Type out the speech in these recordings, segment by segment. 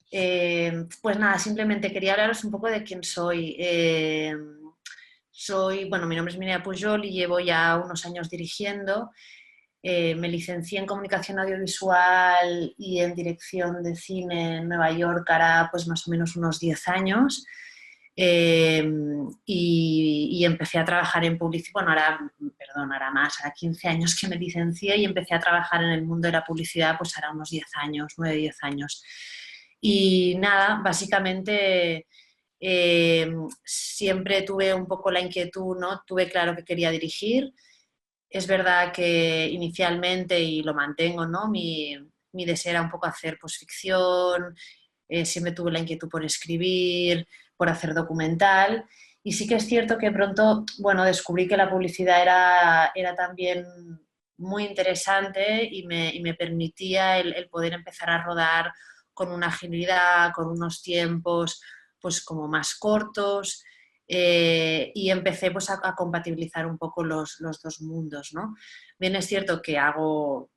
Pues nada, simplemente quería hablaros un poco de quién soy. Bueno, mi nombre es Mireia Pujol y llevo ya unos años dirigiendo. Me licencié en comunicación audiovisual y en dirección de cine en Nueva York hará pues más o menos unos 10 años. Eh, y empecé a trabajar en publicidad, bueno, hará más, hará 15 años que me licencié y empecé a trabajar en el mundo de la publicidad pues hará unos 10 años, 9, 10 años. Y nada, básicamente siempre tuve un poco la inquietud, ¿no? Tuve claro que quería dirigir. Es verdad que inicialmente, y lo mantengo, ¿no? Mi deseo era un poco hacer pues, ficción, siempre tuve la inquietud por escribir, por hacer documental. Y sí que es cierto que pronto, bueno, descubrí que la publicidad era también muy interesante y me permitía el poder empezar a rodar con una agilidad, con unos tiempos pues como más cortos, y empecé pues a compatibilizar un poco los dos mundos, ¿no? Bien es cierto que hago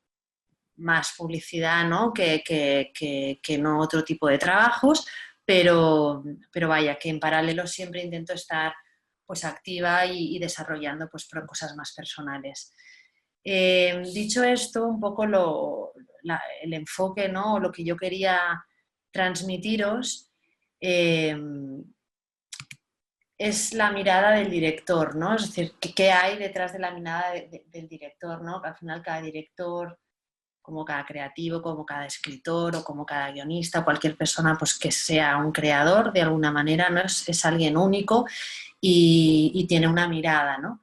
más publicidad, ¿no? que no otro tipo de trabajos, pero vaya, que en paralelo siempre intento estar pues activa y desarrollando pues cosas más personales. Dicho esto, un poco el enfoque, ¿no? Lo que yo quería transmitiros eh, es la mirada del director, ¿no? Es decir, ¿qué hay detrás de la mirada del director, ¿no? Que al final cada director, como cada creativo, como cada escritor o como cada guionista, cualquier persona pues, que sea un creador de alguna manera, ¿no? Es alguien único y tiene una mirada, ¿no?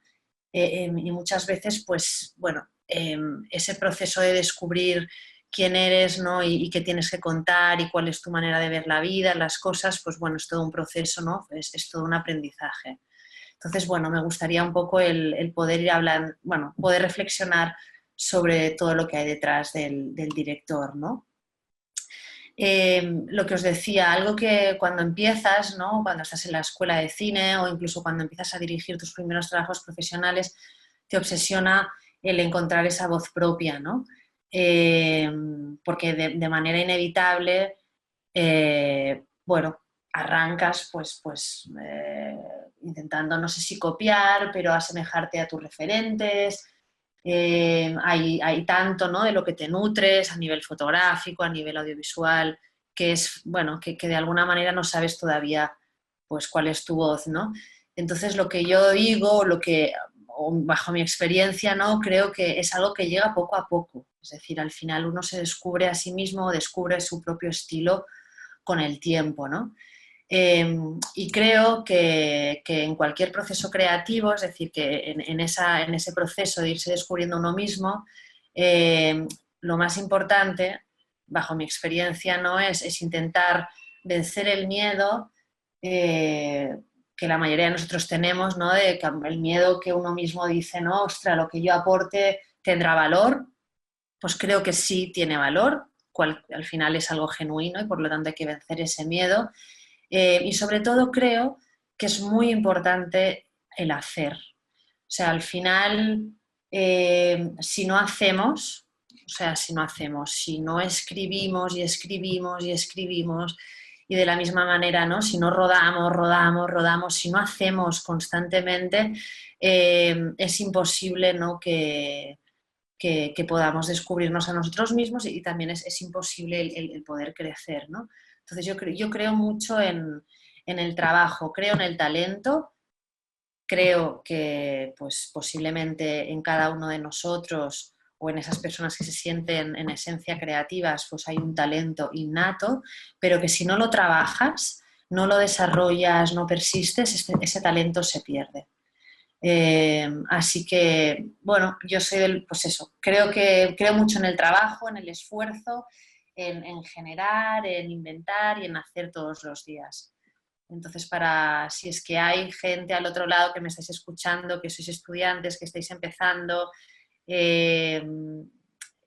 Y muchas veces, pues, bueno, ese proceso de descubrir quién eres, ¿no? Y qué tienes que contar y cuál es tu manera de ver la vida, las cosas, pues bueno, es todo un proceso, ¿no? Es todo un aprendizaje. Entonces, bueno, me gustaría un poco el poder ir hablando, bueno, poder reflexionar sobre todo lo que hay detrás del director, ¿no? Lo que os decía, algo que cuando empiezas, ¿no? Cuando estás en la escuela de cine o incluso cuando empiezas a dirigir tus primeros trabajos profesionales, te obsesiona el encontrar esa voz propia, ¿no? Eh, Porque de manera inevitable, bueno, arrancas intentando, no sé si copiar, pero asemejarte a tus referentes. Hay tanto, ¿no? De lo que te nutres a nivel fotográfico, a nivel audiovisual, que es, bueno, que de alguna manera no sabes todavía pues cuál es tu voz, ¿no? Entonces lo que yo digo, o bajo mi experiencia, ¿no? Creo que es algo que llega poco a poco. Es decir, al final uno se descubre a sí mismo, descubre su propio estilo con el tiempo, ¿no? Y creo que en cualquier proceso creativo, es decir, que en ese proceso de irse descubriendo uno mismo, lo más importante, bajo mi experiencia, ¿no? es intentar vencer el miedo eh, que la mayoría de nosotros tenemos, ¿no? De que el miedo que uno mismo dice, no, ostras, lo que yo aporte tendrá valor, pues creo que sí tiene valor, al final es algo genuino y por lo tanto hay que vencer ese miedo. Y sobre todo creo que es muy importante el hacer. O sea, al final, si no hacemos, o sea, si no escribimos y escribimos y escribimos, y de la misma manera, ¿no? Si no rodamos, si no hacemos constantemente, es imposible, ¿no? Que podamos descubrirnos a nosotros mismos y también es imposible el poder crecer, ¿no? Entonces yo creo mucho en el trabajo, creo en el talento, creo que pues, posiblemente en cada uno de nosotros o en esas personas que se sienten en esencia creativas, pues hay un talento innato, pero que si no lo trabajas, no lo desarrollas, no persistes, ese talento se pierde. Así que, bueno, yo soy pues eso, creo mucho en el trabajo, en el esfuerzo, en generar, en inventar y en hacer todos los días. Entonces, si es que hay gente al otro lado que me estáis escuchando, que sois estudiantes, que estáis empezando eh,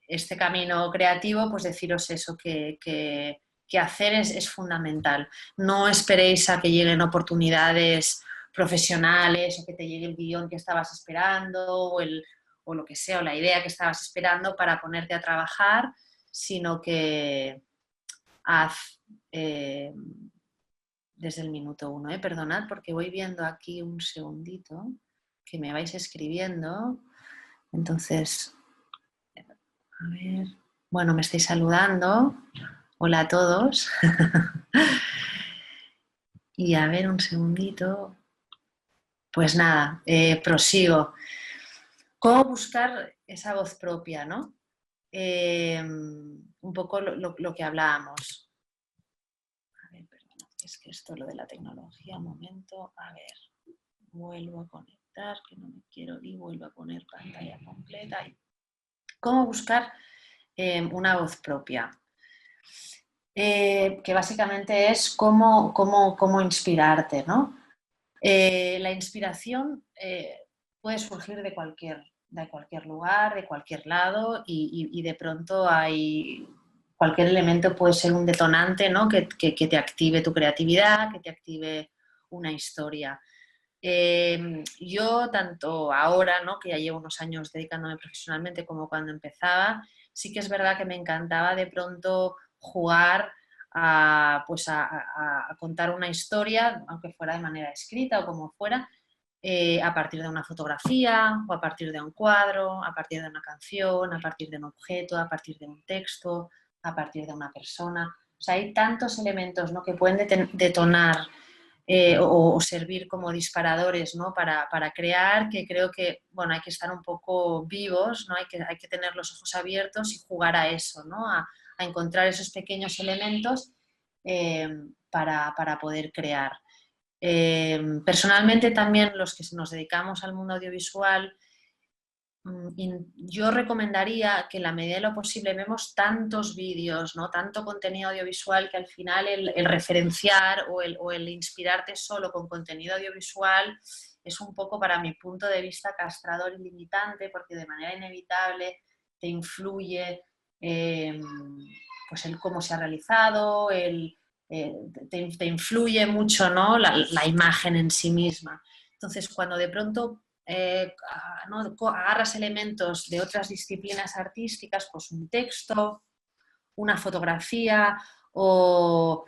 este camino creativo, pues deciros eso, que hacer es fundamental. No esperéis a que lleguen oportunidades profesionales o que te llegue el guión que estabas esperando o lo que sea, o la idea que estabas esperando para ponerte a trabajar, sino que haz, eh, desde el minuto 1. Perdonad porque voy viendo aquí un segundito que me vais escribiendo. Entonces, a ver, bueno, me estáis saludando. Hola a todos. Y a ver, un segundito. Pues nada, prosigo. ¿Cómo buscar esa voz propia, no? Un poco lo que hablábamos. A ver, perdón, es que esto, lo de la tecnología, un momento, a ver, vuelvo a conectar, que no me quiero, y vuelvo a poner pantalla completa. ¿Cómo buscar una voz propia? Que básicamente es cómo inspirarte, ¿no? La inspiración puede surgir de cualquier lugar, de cualquier lado y de pronto hay cualquier elemento puede ser un detonante, ¿no? que te active tu creatividad, que te active una historia. Yo tanto ahora, ¿no? que ya llevo unos años dedicándome profesionalmente como cuando empezaba, sí que es verdad que me encantaba de pronto jugar a contar una historia, aunque fuera de manera escrita o como fuera, a partir de una fotografía o a partir de un cuadro, a partir de una canción, a partir de un objeto, a partir de un texto, a partir de una persona. O sea, hay tantos elementos, ¿no? que pueden detonar o servir como disparadores, ¿no? para crear, que creo que bueno, hay que estar un poco vivos, ¿no? hay que tener los ojos abiertos y jugar a eso, ¿no? a encontrar esos pequeños elementos para poder crear. Personalmente también los que nos dedicamos al mundo audiovisual, yo recomendaría que en la medida de lo posible vemos tantos vídeos, ¿no? tanto contenido audiovisual, que al final el referenciar o el inspirarte solo con contenido audiovisual es un poco, para mi punto de vista, castrador y limitante, porque de manera inevitable te influye pues el cómo se ha realizado, te influye mucho, ¿no? la imagen en sí misma. Entonces, cuando de pronto ¿no? agarras elementos de otras disciplinas artísticas, pues un texto, una fotografía, o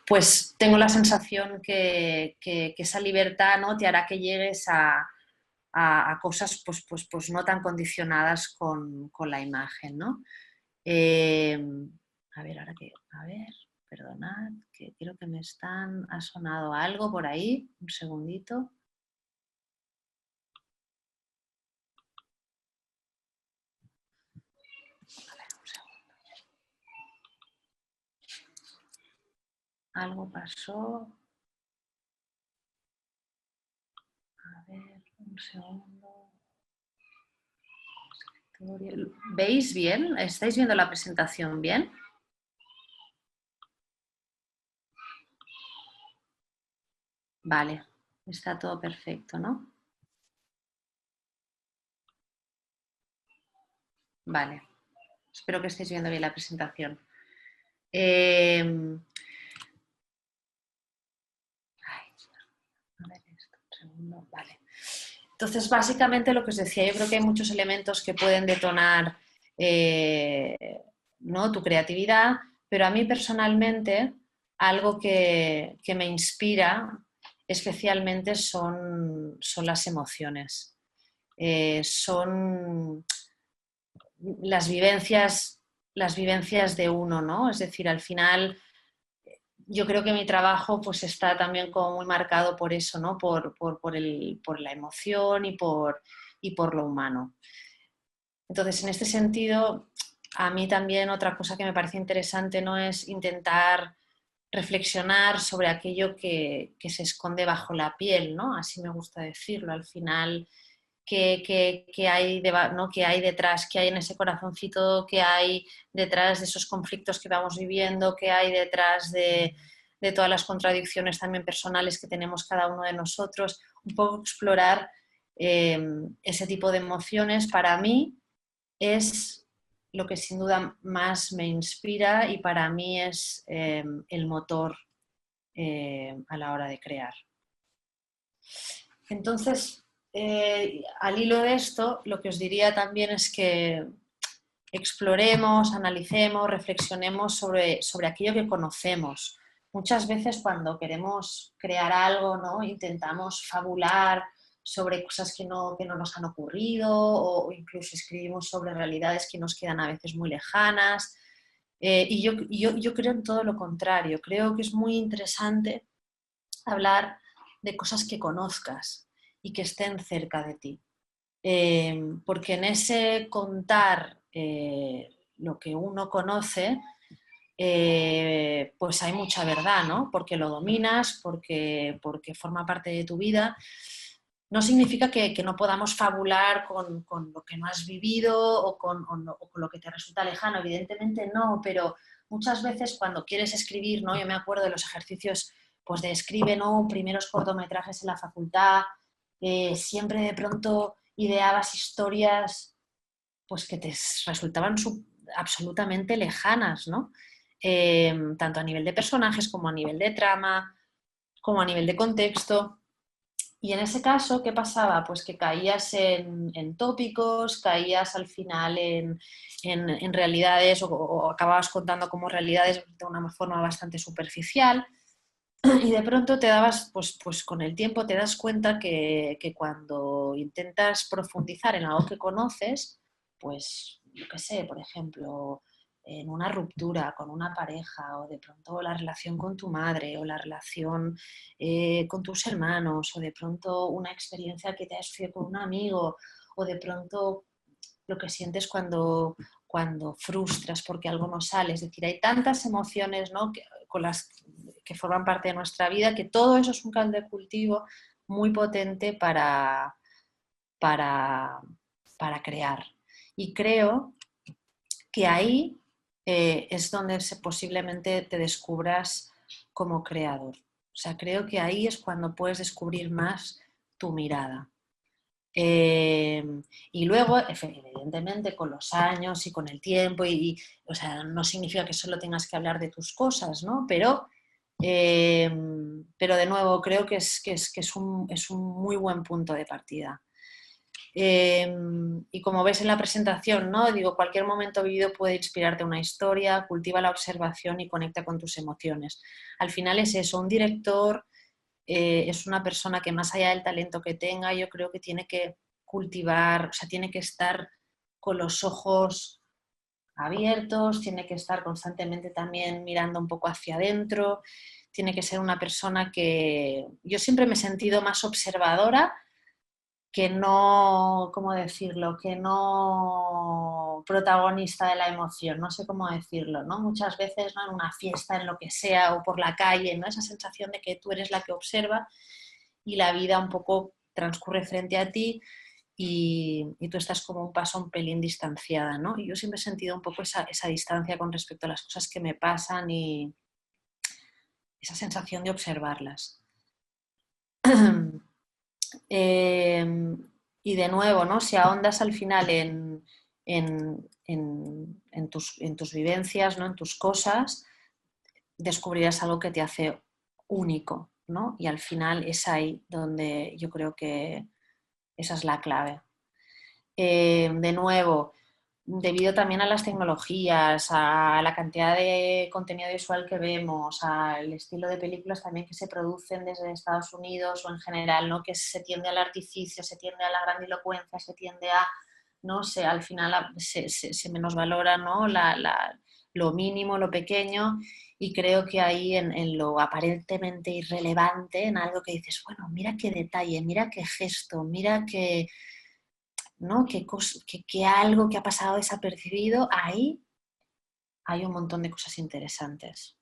pues tengo la sensación que esa libertad, ¿no? te hará que llegues a cosas pues no tan condicionadas con la imagen, ¿no? A ver, perdonad, que creo que ha sonado algo por ahí, un segundito. Algo pasó. A ver, un segundo. ¿Veis bien? ¿Estáis viendo la presentación bien? Vale, está todo perfecto, ¿no? Vale, espero que estéis viendo bien la presentación. A ver esto, un segundo, vale. Entonces, básicamente lo que os decía, yo creo que hay muchos elementos que pueden detonar ¿no? tu creatividad, pero a mí personalmente algo que me inspira especialmente son las emociones. Son las vivencias de uno, ¿no? Es decir, al final yo creo que mi trabajo pues está también como muy marcado por eso, ¿no? Por la emoción y por lo humano. Entonces, en este sentido, a mí también otra cosa que me parece interesante, ¿no? es intentar reflexionar sobre aquello que se esconde bajo la piel, ¿no? Así me gusta decirlo. Al final, ¿qué hay ¿no? ¿Qué hay detrás? ¿Qué hay en ese corazoncito? ¿Qué hay detrás de esos conflictos que vamos viviendo? ¿Qué hay detrás de todas las contradicciones también personales que tenemos cada uno de nosotros? Un poco explorar ese tipo de emociones para mí es lo que sin duda más me inspira y para mí es el motor a la hora de crear. Entonces, al hilo de esto, lo que os diría también es que exploremos, analicemos, reflexionemos sobre aquello que conocemos. muchas veces cuando queremos crear algo, ¿no? Intentamos fabular sobre cosas que no nos han ocurrido o incluso escribimos sobre realidades que nos quedan a veces muy lejanas. Yo creo en todo lo contrario. Creo que es muy interesante hablar de cosas que conozcas y que estén cerca de ti. Porque en ese contar lo que uno conoce, pues hay mucha verdad, ¿no? Porque lo dominas, porque forma parte de tu vida. No significa que no podamos fabular con lo que no has vivido o con lo que te resulta lejano, evidentemente no, pero muchas veces cuando quieres escribir, ¿no? Yo me acuerdo de los ejercicios pues de escribe, ¿no? Primeros cortometrajes en la facultad, siempre de pronto ideabas historias pues que te resultaban absolutamente lejanas, ¿no? Tanto a nivel de personajes como a nivel de trama, como a nivel de contexto. Y en ese caso, ¿qué pasaba? Pues que caías en tópicos, caías al final en realidades o acababas contando como realidades de una forma bastante superficial y de pronto te dabas, pues con el tiempo te das cuenta que cuando intentas profundizar en algo que conoces, pues, yo qué sé, por ejemplo, en una ruptura con una pareja o de pronto la relación con tu madre o la relación con tus hermanos o de pronto una experiencia que te has sucedido con un amigo o de pronto lo que sientes cuando frustras porque algo no sale. Es decir, hay tantas emociones, ¿no? Con las que forman parte de nuestra vida, que todo eso es un caldo de cultivo muy potente para, para crear. Y creo que ahí es donde posiblemente te descubras como creador. O sea, creo que ahí es cuando puedes descubrir más tu mirada. Eh, y luego, evidentemente, con los años y con el tiempo, o sea, no significa que solo tengas que hablar de tus cosas, ¿no? Pero de nuevo, creo que es un muy buen punto de partida. Y como ves en la presentación, ¿no? Digo, cualquier momento vivido puede inspirarte una historia, cultiva la observación y conecta con tus emociones. Al final es eso, un director es una persona que más allá del talento que tenga, yo creo que tiene que cultivar, o sea, tiene que estar con los ojos abiertos, tiene que estar constantemente también mirando un poco hacia adentro, tiene que ser una persona que yo siempre me he sentido más observadora que no, ¿cómo decirlo? Que no protagonista de la emoción, no sé cómo decirlo, ¿no? Muchas veces, ¿no? En una fiesta, en lo que sea, o por la calle, ¿no? Esa sensación de que tú eres la que observa y la vida un poco transcurre frente a ti y tú estás como un paso un pelín distanciada, ¿no? Y yo siempre he sentido un poco esa distancia con respecto a las cosas que me pasan y esa sensación de observarlas. Eh, y de nuevo, ¿no? Si ahondas al final en tus vivencias, ¿no? En tus cosas, descubrirás algo que te hace único, ¿no? Y al final es ahí donde yo creo que esa es la clave. De nuevo, debido también a las tecnologías, a la cantidad de contenido visual que vemos, al estilo de películas también que se producen desde Estados Unidos o en general, ¿no? Que se tiende al artificio, se tiende a la grandilocuencia, se tiende a, no sé, al final se menosvalora, ¿no? Lo mínimo, lo pequeño, y creo que ahí en lo aparentemente irrelevante, en algo que dices, bueno, mira qué detalle, mira qué gesto, mira qué, ¿no? Que algo que ha pasado desapercibido, ahí hay un montón de cosas interesantes.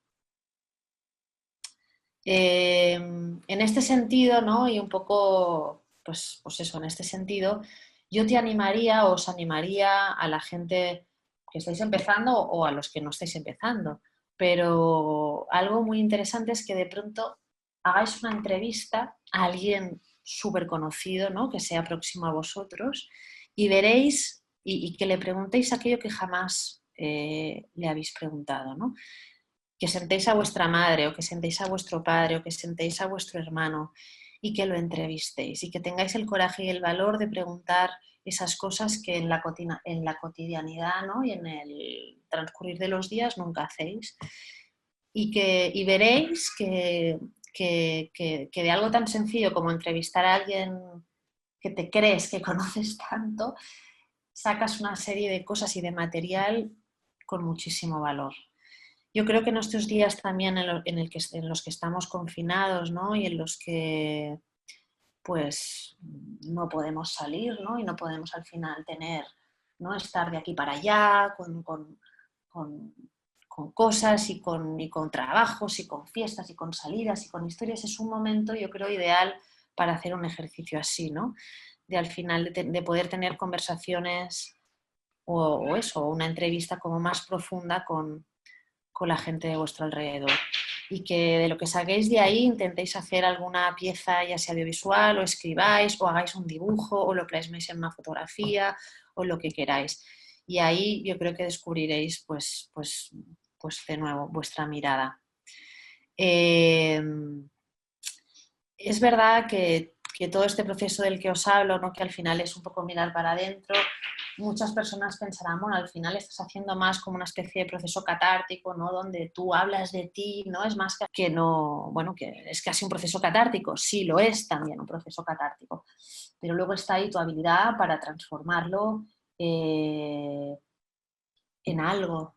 En este sentido, ¿no? Y un poco, pues eso, en este sentido, yo te animaría o os animaría a la gente que estáis empezando o a los que no estáis empezando, pero algo muy interesante es que de pronto hagáis una entrevista a alguien súper conocido, ¿no? Que sea próximo a vosotros y veréis y que le preguntéis aquello que jamás le habéis preguntado, ¿no? Que sentéis a vuestra madre o que sentéis a vuestro padre o que sentéis a vuestro hermano y que lo entrevistéis y que tengáis el coraje y el valor de preguntar esas cosas que en la cotidianidad, ¿no? Y en el transcurrir de los días nunca hacéis. y veréis que de algo tan sencillo como entrevistar a alguien que te crees que conoces tanto, sacas una serie de cosas y de material con muchísimo valor. Yo creo que en estos días también en los que estamos confinados, ¿no? Y en los que pues no podemos salir, ¿no? Y no podemos al final tener, ¿no? Estar de aquí para allá con, con cosas y con trabajos y con fiestas y con salidas y con historias. Es un momento, yo creo, ideal para hacer un ejercicio así, ¿no? De al final de poder tener conversaciones o eso, una entrevista como más profunda con la gente de vuestro alrededor. Y que de lo que saquéis de ahí intentéis hacer alguna pieza, ya sea audiovisual, o escribáis, o hagáis un dibujo, o lo plasméis en una fotografía, o lo que queráis. Y ahí yo creo que descubriréis, pues de nuevo, vuestra mirada. Eh, es verdad que todo este proceso del que os hablo, ¿no? Que al final es un poco mirar para adentro, muchas personas pensarán, bueno, al final estás haciendo más como una especie de proceso catártico, ¿no? Donde tú hablas de ti, ¿no? Es más que no, bueno, que es casi un proceso catártico, sí lo es también un proceso catártico, pero luego está ahí tu habilidad para transformarlo en algo.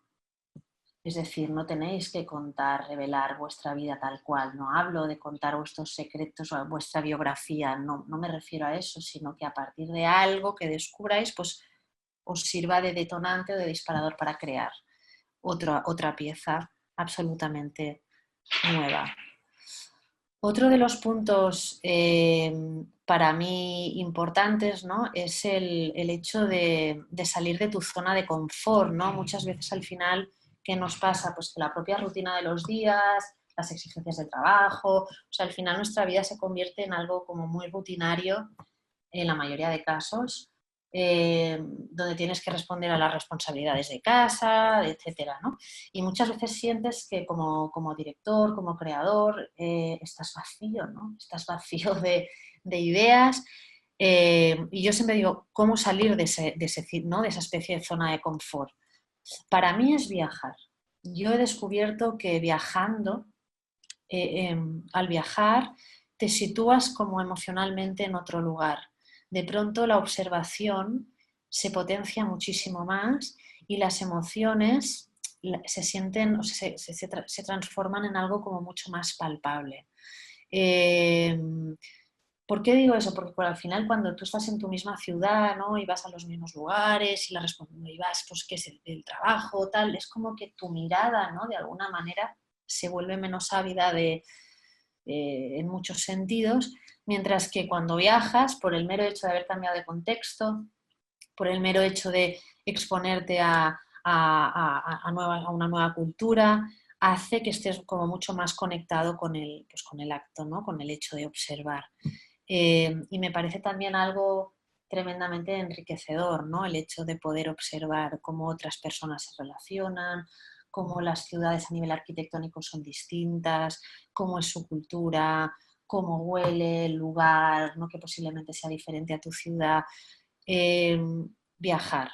Es decir, no tenéis que contar, revelar vuestra vida tal cual. No hablo de contar vuestros secretos o vuestra biografía, no me refiero a eso, sino que a partir de algo que descubráis, pues os sirva de detonante o de disparador para crear otra pieza absolutamente nueva. Otro de los puntos para mí importantes, ¿no? Es el hecho de salir de tu zona de confort, ¿no? Muchas veces al final, ¿qué nos pasa? Pues que la propia rutina de los días, las exigencias del trabajo, o sea, al final nuestra vida se convierte en algo como muy rutinario en la mayoría de casos, donde tienes que responder a las responsabilidades de casa, etcétera, ¿no? Y muchas veces sientes que como director, como creador, estás vacío, ¿no? Estás vacío de ideas. Y yo siempre digo, ¿cómo salir ¿no? de esa especie de zona de confort? Para mí es viajar. Yo he descubierto que viajando, al viajar, te sitúas como emocionalmente en otro lugar. De pronto la observación se potencia muchísimo más y las emociones se sienten, o sea, se transforman en algo como mucho más palpable. Eh, ¿Por qué digo eso? Porque al final cuando tú estás en tu misma ciudad, ¿no? Y vas a los mismos lugares y vas, pues, que es el trabajo, tal, es como que tu mirada, ¿no? De alguna manera se vuelve menos ávida en muchos sentidos, mientras que cuando viajas, por el mero hecho de haber cambiado de contexto, por el mero hecho de exponerte a una nueva cultura, hace que estés como mucho más conectado pues con el acto, ¿no? Con el hecho de observar. Y me parece también algo tremendamente enriquecedor, ¿no? El hecho de poder observar cómo otras personas se relacionan, cómo las ciudades a nivel arquitectónico son distintas, cómo es su cultura, cómo huele el lugar, ¿no? Que posiblemente sea diferente a tu ciudad. Eh, Viajar.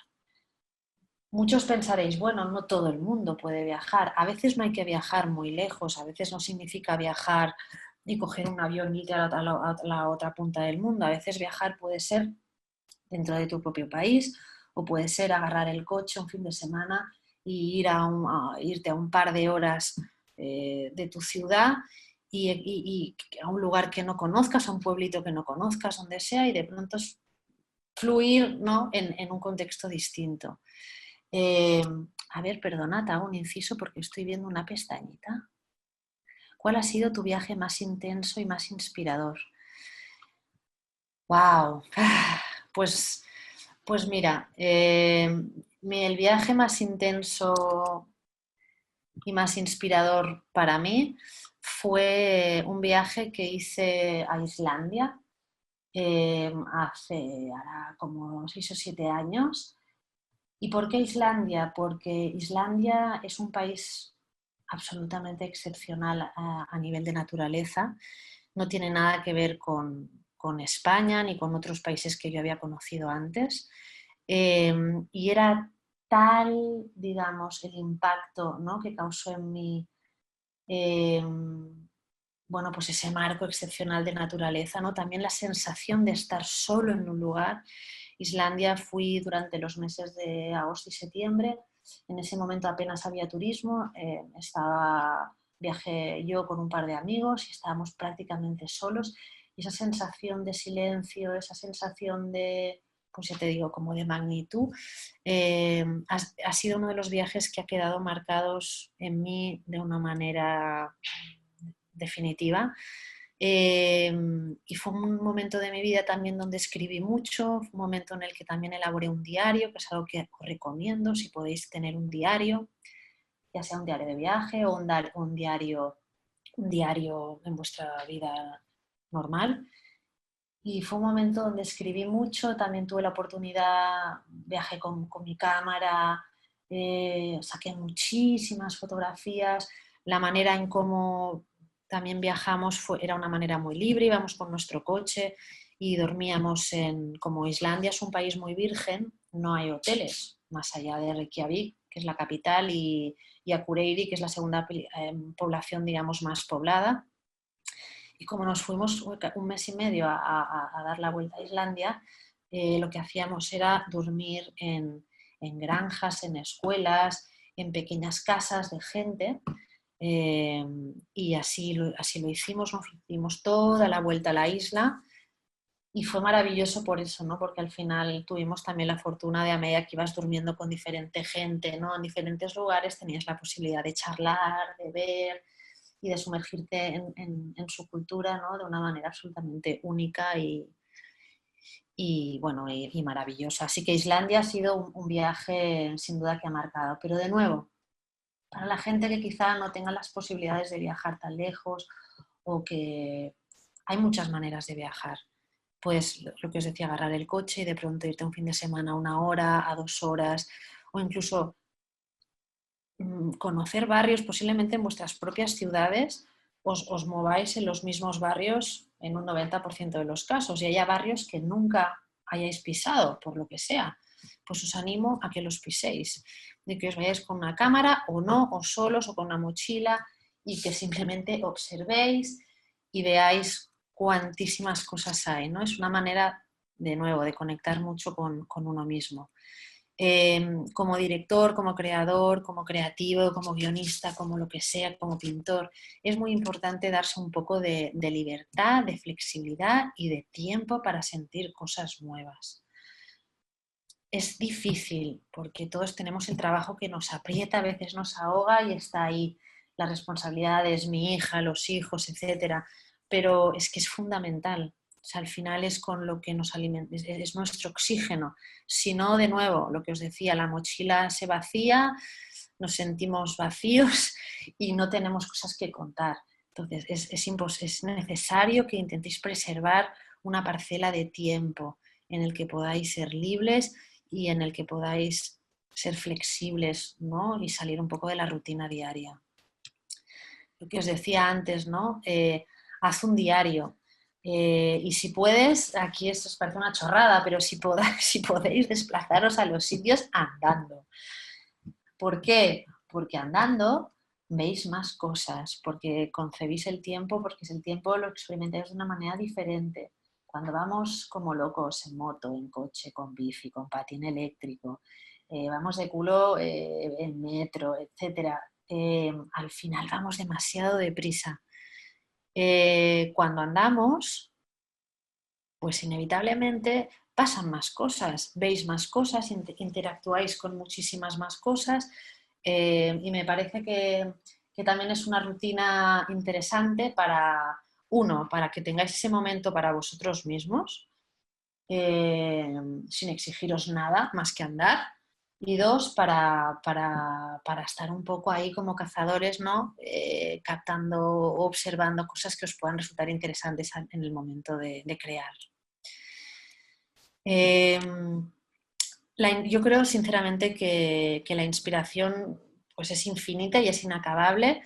Muchos pensaréis, bueno, no todo el mundo puede viajar. A veces no hay que viajar muy lejos, a veces no significa viajar y coger un avión y irte a la otra punta del mundo. A veces viajar puede ser dentro de tu propio país o puede ser agarrar el coche un fin de semana y irte a un par de horas de tu ciudad y a un lugar que no conozcas, a un pueblito que no conozcas, donde sea, y de pronto fluir, ¿no? en un contexto distinto. Eh, a ver, perdona, te hago un inciso porque estoy viendo una pestañita. ¿Cuál ha sido tu viaje más intenso y más inspirador? ¡Wow! Pues, pues mira, el viaje más intenso y más inspirador para mí fue un viaje que hice a Islandia hace ahora como 6 o 7 años. ¿Y por qué Islandia? Porque Islandia es un país absolutamente excepcional a nivel de naturaleza. No tiene nada que ver con España ni con otros países que yo había conocido antes. Y era tal, digamos, el impacto, ¿no? que causó en mí Eh, bueno, pues ese marco excepcional de naturaleza, ¿no? También la sensación de estar solo en un lugar. Islandia fui durante los meses de agosto y septiembre. En ese momento apenas había turismo. Viajé yo con un par de amigos y estábamos prácticamente solos. Y esa sensación de silencio, esa sensación de, pues ya te digo, como de magnitud, ha sido uno de los viajes que ha quedado marcados en mí de una manera definitiva. Y fue un momento de mi vida también donde escribí mucho, fue un momento en el que también elaboré un diario, que es algo que os recomiendo si podéis tener un diario, ya sea un diario de viaje o un diario en vuestra vida normal. Y fue un momento donde escribí mucho, también tuve la oportunidad, viajé con mi cámara, saqué muchísimas fotografías, la manera en cómo también viajamos era una manera muy libre, íbamos con nuestro coche y dormíamos como Islandia es un país muy virgen, no hay hoteles, más allá de Reykjavik, que es la capital, y Akureyri, que es la segunda población, digamos, más poblada. Y como nos fuimos un mes y medio a dar la vuelta a Islandia, lo que hacíamos era dormir en granjas, en escuelas, en pequeñas casas de gente. Y así lo hicimos, nos hicimos toda la vuelta a la isla y fue maravilloso por eso, ¿no? Porque al final tuvimos también la fortuna de a medida que ibas durmiendo con diferente gente, ¿no? En diferentes lugares tenías la posibilidad de charlar, de ver y de sumergirte en su cultura, ¿no? De una manera absolutamente única bueno, y maravillosa. Así que Islandia ha sido un viaje sin duda que ha marcado. Pero de nuevo, para la gente que quizá no tenga las posibilidades de viajar tan lejos o que hay muchas maneras de viajar. Pues lo que os decía, agarrar el coche y de pronto irte un fin de semana a 1 hora, a 2 horas, o incluso conocer barrios, posiblemente en vuestras propias ciudades os mováis en los mismos barrios en un 90% de los casos y haya barrios que nunca hayáis pisado, por lo que sea. Pues os animo a que los piséis, de que os vayáis con una cámara o no, o solos o con una mochila y que simplemente observéis y veáis cuantísimas cosas hay, ¿no? Es una manera, de nuevo, de conectar mucho con uno mismo. Como director, como creador, como creativo, como guionista, como lo que sea, como pintor, es muy importante darse un poco de libertad, de flexibilidad y de tiempo para sentir cosas nuevas. Es difícil porque todos tenemos el trabajo que nos aprieta, a veces nos ahoga y está ahí las responsabilidades, mi hija, los hijos, etcétera. Pero es que es fundamental. O sea, al final es con lo que nos alimenta, es nuestro oxígeno. Si no, de nuevo, lo que os decía, la mochila se vacía, nos sentimos vacíos y no tenemos cosas que contar. Entonces, es necesario que intentéis preservar una parcela de tiempo en el que podáis ser libres y en el que podáis ser flexibles, ¿no? Y salir un poco de la rutina diaria. Lo que os decía antes, ¿no? Haz un diario. Y si puedes, aquí esto os parece una chorrada, pero si podéis desplazaros a los sitios andando. ¿Por qué? Porque andando veis más cosas, porque concebís el tiempo, porque el tiempo lo experimentáis de una manera diferente. Cuando vamos como locos en moto, en coche, con bici, con patín eléctrico, vamos de culo en metro, etcétera, al final vamos demasiado deprisa. Cuando andamos, pues inevitablemente pasan más cosas, veis más cosas, interactuáis con muchísimas más cosas y me parece que también es una rutina interesante para que tengáis ese momento para vosotros mismos, sin exigiros nada más que andar. Y dos, para estar un poco ahí como cazadores, ¿no? Captando o observando cosas que os puedan resultar interesantes en el momento de crear. Yo creo sinceramente que la inspiración pues es infinita y es inacabable.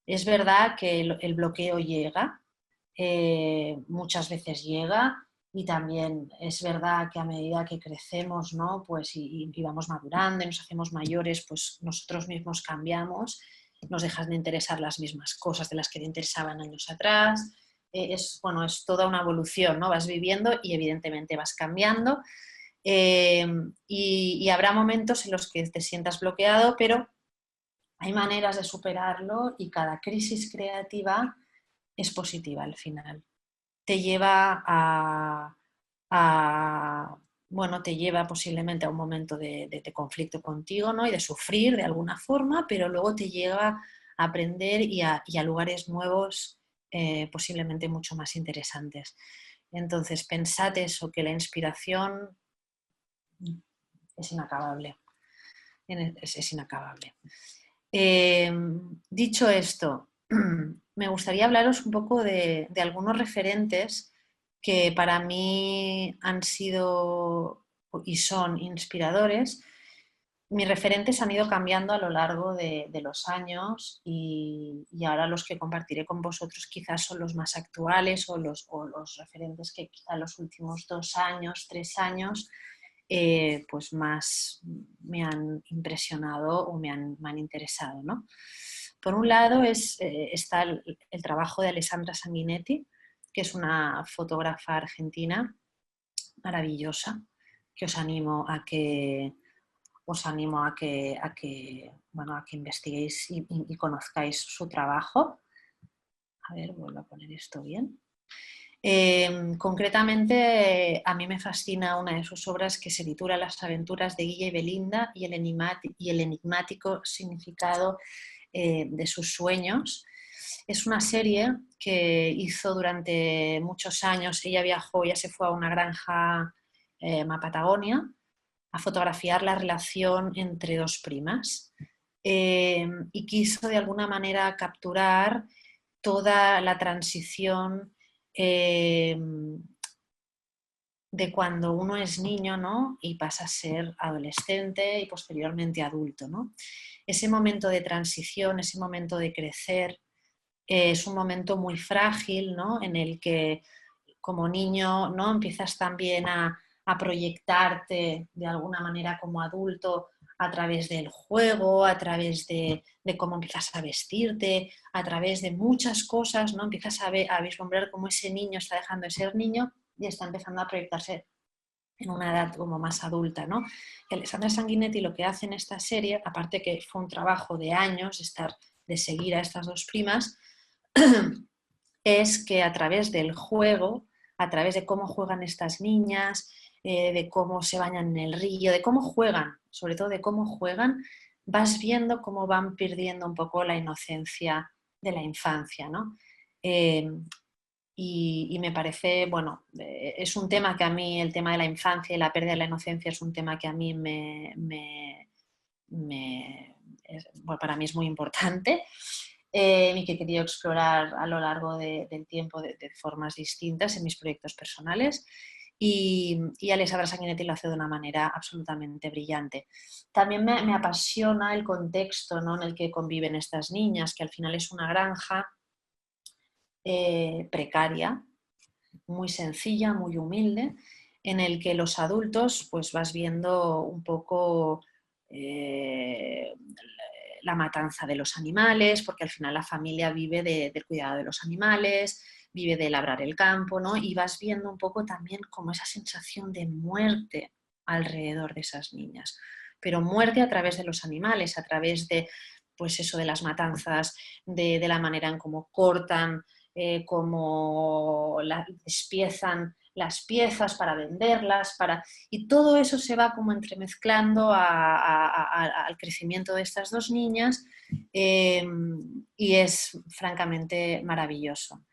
Es verdad que el bloqueo llega, muchas veces llega, y también es verdad que a medida que crecemos, ¿no? Pues y vamos madurando y nos hacemos mayores, pues nosotros mismos cambiamos nos dejan de interesar las mismas cosas de las que te interesaban años atrás. Bueno, es toda una evolución, ¿no? Vas viviendo y evidentemente vas cambiando. Y habrá momentos en los que te sientas bloqueado, pero hay maneras de superarlo y cada crisis creativa es positiva al final. Te lleva bueno, te lleva posiblemente a un momento de conflicto contigo, ¿no? Y de sufrir de alguna forma, pero luego te lleva a aprender y a lugares nuevos, posiblemente mucho más interesantes. Entonces, pensad eso, que la inspiración es inacabable. Es inacabable. Dicho esto, me gustaría hablaros un poco de algunos referentes que para mí han sido y son inspiradores. Mis referentes han ido cambiando a lo largo de los años y ahora los que compartiré con vosotros quizás son los más actuales o los referentes que quizás los últimos 2 años, 3 años pues más me han impresionado o me han interesado, ¿no? Por un lado está el trabajo de Alessandra Sanguinetti, que es una fotógrafa argentina maravillosa, que bueno, a que investiguéis y conozcáis su trabajo. A ver, vuelvo a poner esto bien. Concretamente, a mí me fascina una de sus obras que se titula Las aventuras de Guilla y Belinda y el enigmático significado de sus sueños. Es una serie que hizo durante muchos años. Ella se fue a una granja a Patagonia a fotografiar la relación entre 2 primas y quiso de alguna manera capturar toda la transición de cuando uno es niño, ¿no? Y pasa a ser adolescente y posteriormente adulto, ¿no? Ese momento de transición, ese momento de crecer, es un momento muy frágil, ¿no? En el que como niño, ¿no? Empiezas también a proyectarte de alguna manera como adulto a través del juego, a través de cómo empiezas a vestirte, a través de muchas cosas, ¿no? Empiezas a vislumbrar cómo ese niño está dejando de ser niño y está empezando a proyectarse en una edad como más adulta, ¿no? Y Alessandra Sanguinetti lo que hace en esta serie, aparte que fue un trabajo de años de seguir a estas 2 primas, es que a través del juego, a través de cómo juegan estas niñas, de cómo se bañan en el río, de cómo juegan, sobre todo de cómo juegan, vas viendo cómo van perdiendo un poco la inocencia de la infancia, ¿no? Y me parece, bueno, es un tema que a mí, el tema de la infancia y la pérdida de la inocencia es un tema que a mí bueno, para mí es muy importante y que he querido explorar a lo largo del tiempo de formas distintas en mis proyectos personales. Y Alessandra Sanguinetti lo hace de una manera absolutamente brillante. También me apasiona el contexto, ¿no? En el que conviven estas niñas, que al final es una granja precaria, muy sencilla, muy humilde, en el que los adultos pues vas viendo un poco la matanza de los animales, porque al final la familia vive del cuidado de los animales, vive de labrar el campo, ¿no? Y vas viendo un poco también como esa sensación de muerte alrededor de esas niñas, pero muerte a través de los animales, a través de, pues eso, de las matanzas, de la manera en cómo cortan, cómo despiezan las piezas para venderlas, y todo eso se va como entremezclando al crecimiento de estas 2 niñas y es francamente maravilloso.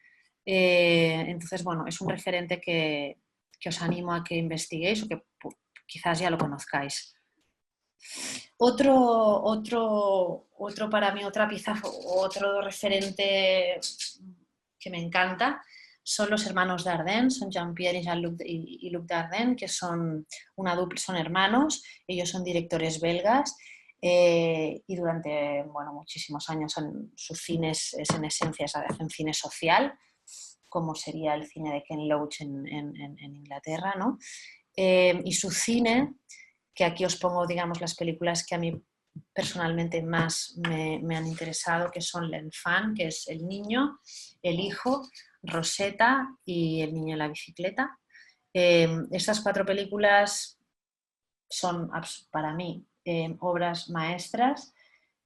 Entonces, bueno, es un referente que os animo a que investiguéis o que quizás ya lo conozcáis. Otro para mí, otra pieza, otro referente que me encanta son los hermanos Dardenne, son Jean-Pierre y Luc Dardenne, que son una dupla, son hermanos, ellos son directores belgas y durante muchísimos años su cine es en esencia, hacen cine social, como sería el cine de Ken Loach en Inglaterra, ¿no? Y su cine, que aquí os pongo, digamos, las películas que a mí personalmente más me han interesado, que son L'Enfant, que es el niño, el hijo, Rosetta y el niño en la bicicleta. Estas 4 películas son para mí obras maestras,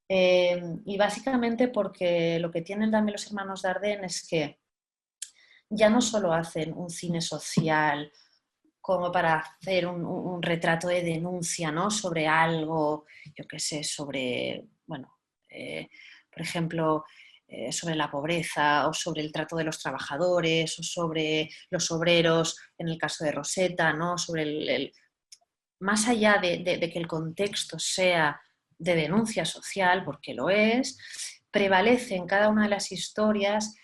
y básicamente porque lo que tienen también los hermanos Dardenne es que ya no solo hacen un cine social como para hacer un retrato de denuncia, ¿no? Sobre algo, yo qué sé, sobre, bueno, por ejemplo, sobre la pobreza o sobre el trato de los trabajadores o sobre los obreros, en el caso de Rosetta, ¿no? Sobre más allá de que el contexto sea de denuncia social, porque lo es, prevalece en cada una de las historias,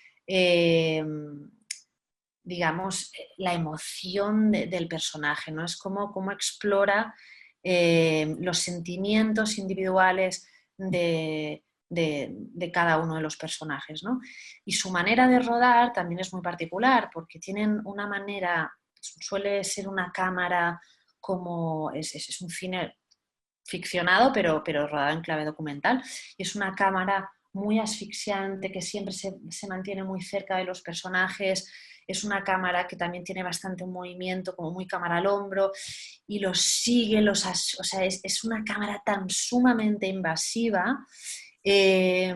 digamos, la emoción del personaje, ¿no? Es como explora los sentimientos individuales de cada uno de los personajes, ¿no? Y su manera de rodar también es muy particular, porque tienen una manera, suele ser una cámara como, es un cine ficcionado, pero rodado en clave documental, y es una cámara muy asfixiante, que siempre se mantiene muy cerca de los personajes. Es una cámara que también tiene bastante movimiento, como muy cámara al hombro, y los sigue, o sea, es una cámara tan sumamente invasiva, eh,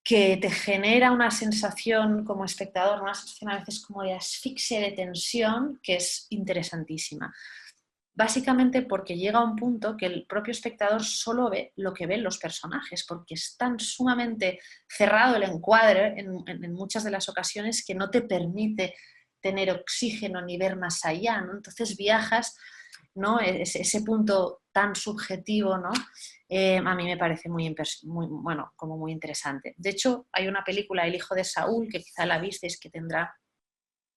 que te genera una sensación como espectador, una sensación a veces como de asfixia, de tensión, que es interesantísima. Básicamente porque llega a un punto que el propio espectador solo ve lo que ven los personajes, porque es tan sumamente cerrado el encuadre en muchas de las ocasiones que no te permite tener oxígeno ni ver más allá, ¿no? Entonces viajas, ¿no? Ese punto tan subjetivo, ¿no? A mí me parece bueno, como muy interesante. De hecho, hay una película, El hijo de Saúl, que quizá la visteis, que tendrá,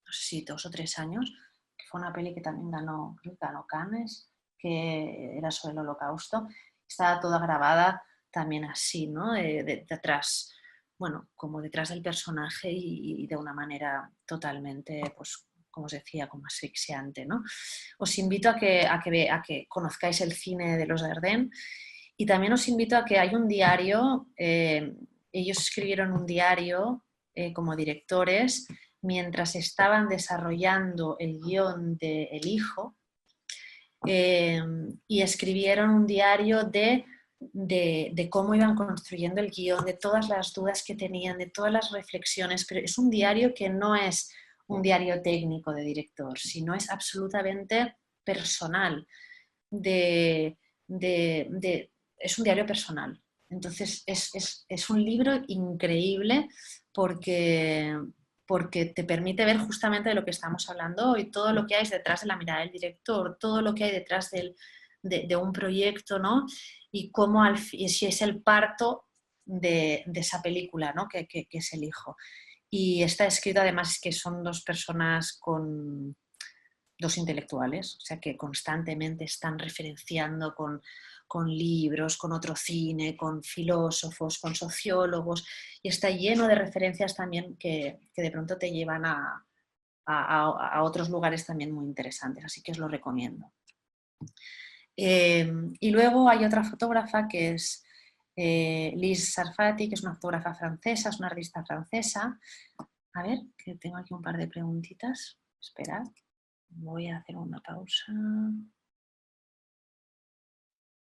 no sé si 2 o 3 años, que fue una peli que también creo que ganó Cannes, que era sobre el Holocausto. Estaba toda grabada también así, ¿no? Detrás, bueno, como detrás del personaje y de una manera totalmente, pues, como os decía, como asfixiante, ¿no? Os invito a que conozcáis el cine de los Dardenne, y también os invito a que hay un diario, ellos escribieron un diario como directores mientras estaban desarrollando el guión de El hijo, y escribieron un diario de cómo iban construyendo el guión, de todas las dudas que tenían, de todas las reflexiones, pero es un diario que no es un diario técnico de director, sino es absolutamente personal, es un diario personal. Entonces es un libro increíble porque, porque te permite ver justamente de lo que estamos hablando hoy, todo lo que hay detrás de la mirada del director, todo lo que hay detrás de un proyecto, ¿no? Y cómo si es el parto de esa película, ¿no? Que es El hijo. Y está escrito además que son 2 personas con 2 intelectuales, o sea que constantemente están referenciando con libros, con otro cine, con filósofos, con sociólogos, y está lleno de referencias también que de pronto te llevan a otros lugares también muy interesantes, así que os lo recomiendo. Y luego hay otra fotógrafa que es Lise Sarfati, que es una fotógrafa francesa, es una artista francesa. A ver, que tengo aquí un par de preguntitas. Esperad, voy a hacer una pausa.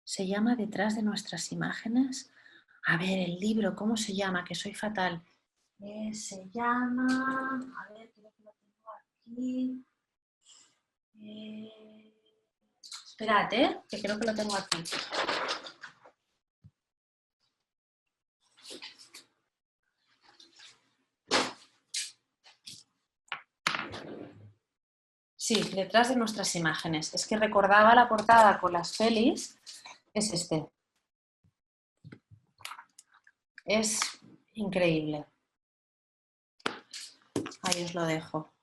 Se llama Detrás de nuestras imágenes. A ver, el libro, ¿cómo se llama? Que soy fatal. Se llama... A ver, creo que lo tengo aquí. Esperad, que creo que lo tengo aquí. Sí, Detrás de nuestras imágenes. Es que recordaba la portada con las pelis. Es este. Es increíble. Ahí os lo dejo.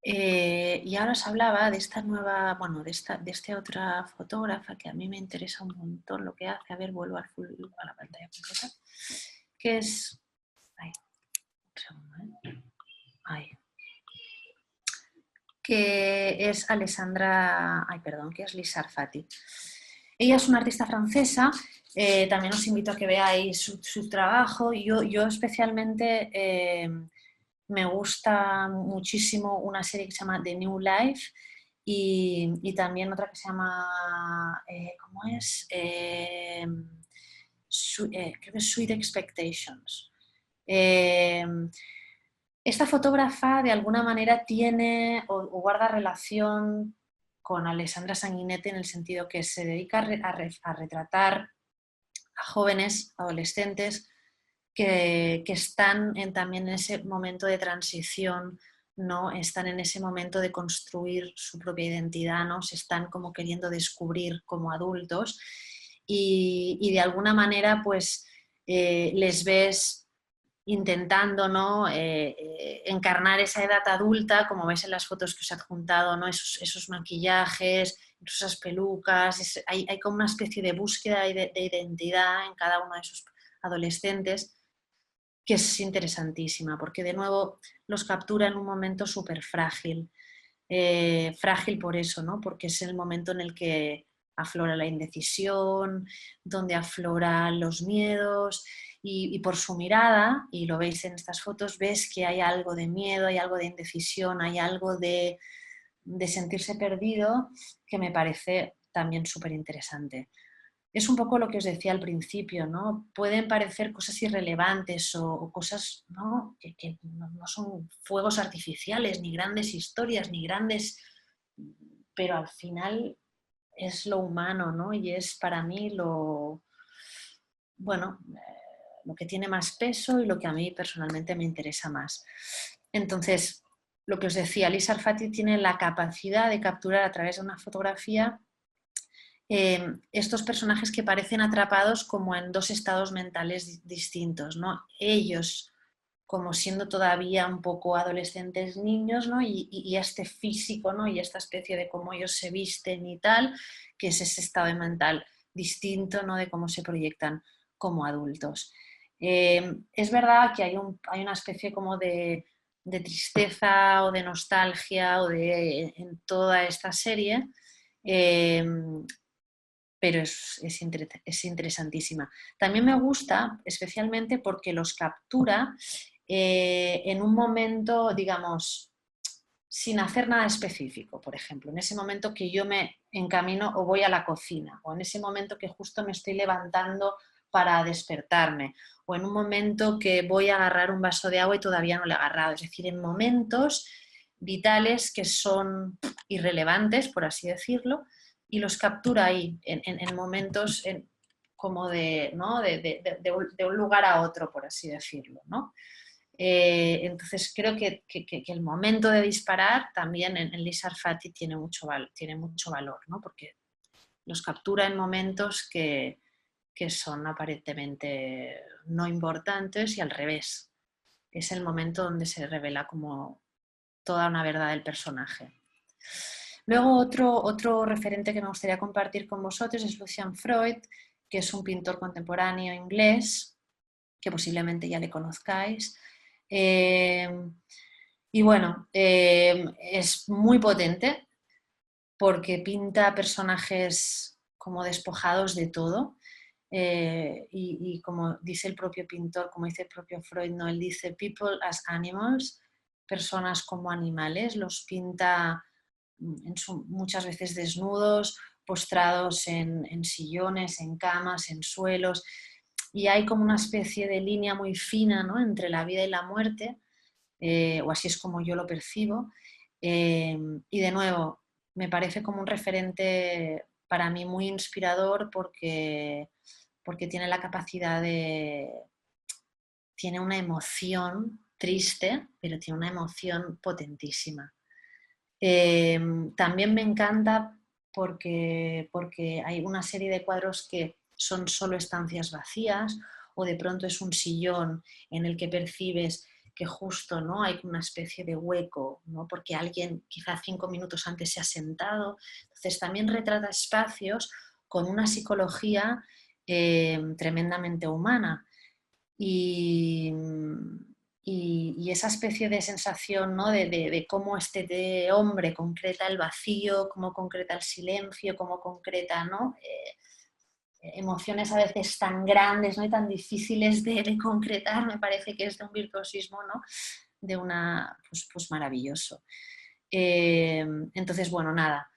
Y ahora os hablaba de esta nueva, bueno, de esta otra fotógrafa que a mí me interesa un montón lo que hace. A ver, vuelvo a la pantalla completa. Que es... Ay, un segundo, Ay. que es Alessandra, ay, perdón, que es Lisa Arfati. Ella es una artista francesa, también os invito a que veáis su trabajo. Yo especialmente me gusta muchísimo una serie que se llama The New Life y también otra que se llama, ¿cómo es? Creo que es Sweet Expectations. Eh, Esta fotógrafa de alguna manera tiene o guarda relación con Alessandra Sanguinetti en el sentido que se dedica a retratar a jóvenes, adolescentes, que están también en ese momento de transición, ¿no? Están en ese momento de construir su propia identidad, ¿no? Se están como queriendo descubrir como adultos y de alguna manera pues les ves intentando, ¿no? Encarnar esa edad adulta, como veis en las fotos que os he adjuntado, ¿no? Esos maquillajes, esas pelucas, hay como una especie de búsqueda de identidad en cada uno de esos adolescentes que es interesantísima, porque de nuevo los captura en un momento súper frágil. Frágil por eso, ¿no? Porque es el momento en el que aflora la indecisión, donde afloran los miedos y por su mirada, y lo veis en estas fotos, ves que hay algo de miedo, hay algo de indecisión, hay algo de sentirse perdido que me parece también súper interesante. Es un poco lo que os decía al principio, ¿no? Pueden parecer cosas irrelevantes o cosas, ¿no? que no son fuegos artificiales, ni grandes historias, ni grandes... Pero al final es lo humano, ¿no? Y es para mí bueno, lo que tiene más peso y lo que a mí personalmente me interesa más. Entonces, lo que os decía, Lisa Arfati tiene la capacidad de capturar a través de una fotografía estos personajes que parecen atrapados como en dos estados mentales distintos, ¿no? Ellos como siendo todavía un poco adolescentes niños, ¿no? Y este físico, ¿no? Y esta especie de cómo ellos se visten y tal, que es ese estado mental distinto, ¿no? De cómo se proyectan como adultos. Es verdad que hay una especie como de tristeza o de nostalgia o en toda esta serie, eh, pero es interesantísima. También me gusta especialmente porque los captura en un momento, digamos, sin hacer nada específico, por ejemplo, en ese momento que yo me encamino o voy a la cocina, o en ese momento que justo me estoy levantando para despertarme, o en un momento que voy a agarrar un vaso de agua y todavía no lo he agarrado, es decir, en momentos vitales que son irrelevantes, por así decirlo, y los captura ahí, en momentos como ¿no? de un lugar a otro, por así decirlo, ¿no? Entonces creo que el momento de disparar también en Lisa Arfati tiene tiene mucho valor, ¿no? Porque los captura en momentos que son aparentemente no importantes y al revés. Es el momento donde se revela como toda una verdad del personaje. Luego otro referente que me gustaría compartir con vosotros es Lucian Freud, que es un pintor contemporáneo inglés, que posiblemente ya le conozcáis. Y bueno, es muy potente porque pinta personajes como despojados de todo. Y como dice el propio pintor, como dice el propio Freud, ¿no? Él dice people as animals, personas como animales, los pinta muchas veces desnudos, postrados en sillones, en camas, en suelos, y hay como una especie de línea muy fina, ¿no? Entre la vida y la muerte, o así es como yo lo percibo, y de nuevo, me parece como un referente para mí muy inspirador porque tiene la capacidad tiene una emoción triste, pero tiene una emoción potentísima. También me encanta porque hay una serie de cuadros que son solo estancias vacías o de pronto es un sillón en el que percibes que justo no hay una especie de hueco, ¿no? Porque alguien quizá 5 minutos antes se ha sentado. Entonces también retrata espacios con una psicología tremendamente humana. Y, y esa especie de sensación, ¿no? de cómo este hombre concreta el vacío, cómo concreta el silencio, cómo concreta, ¿no? Emociones a veces tan grandes, ¿no? Y tan difíciles de concretar, me parece que es de un virtuosismo, ¿no? De una, pues maravilloso. Entonces, bueno, nada.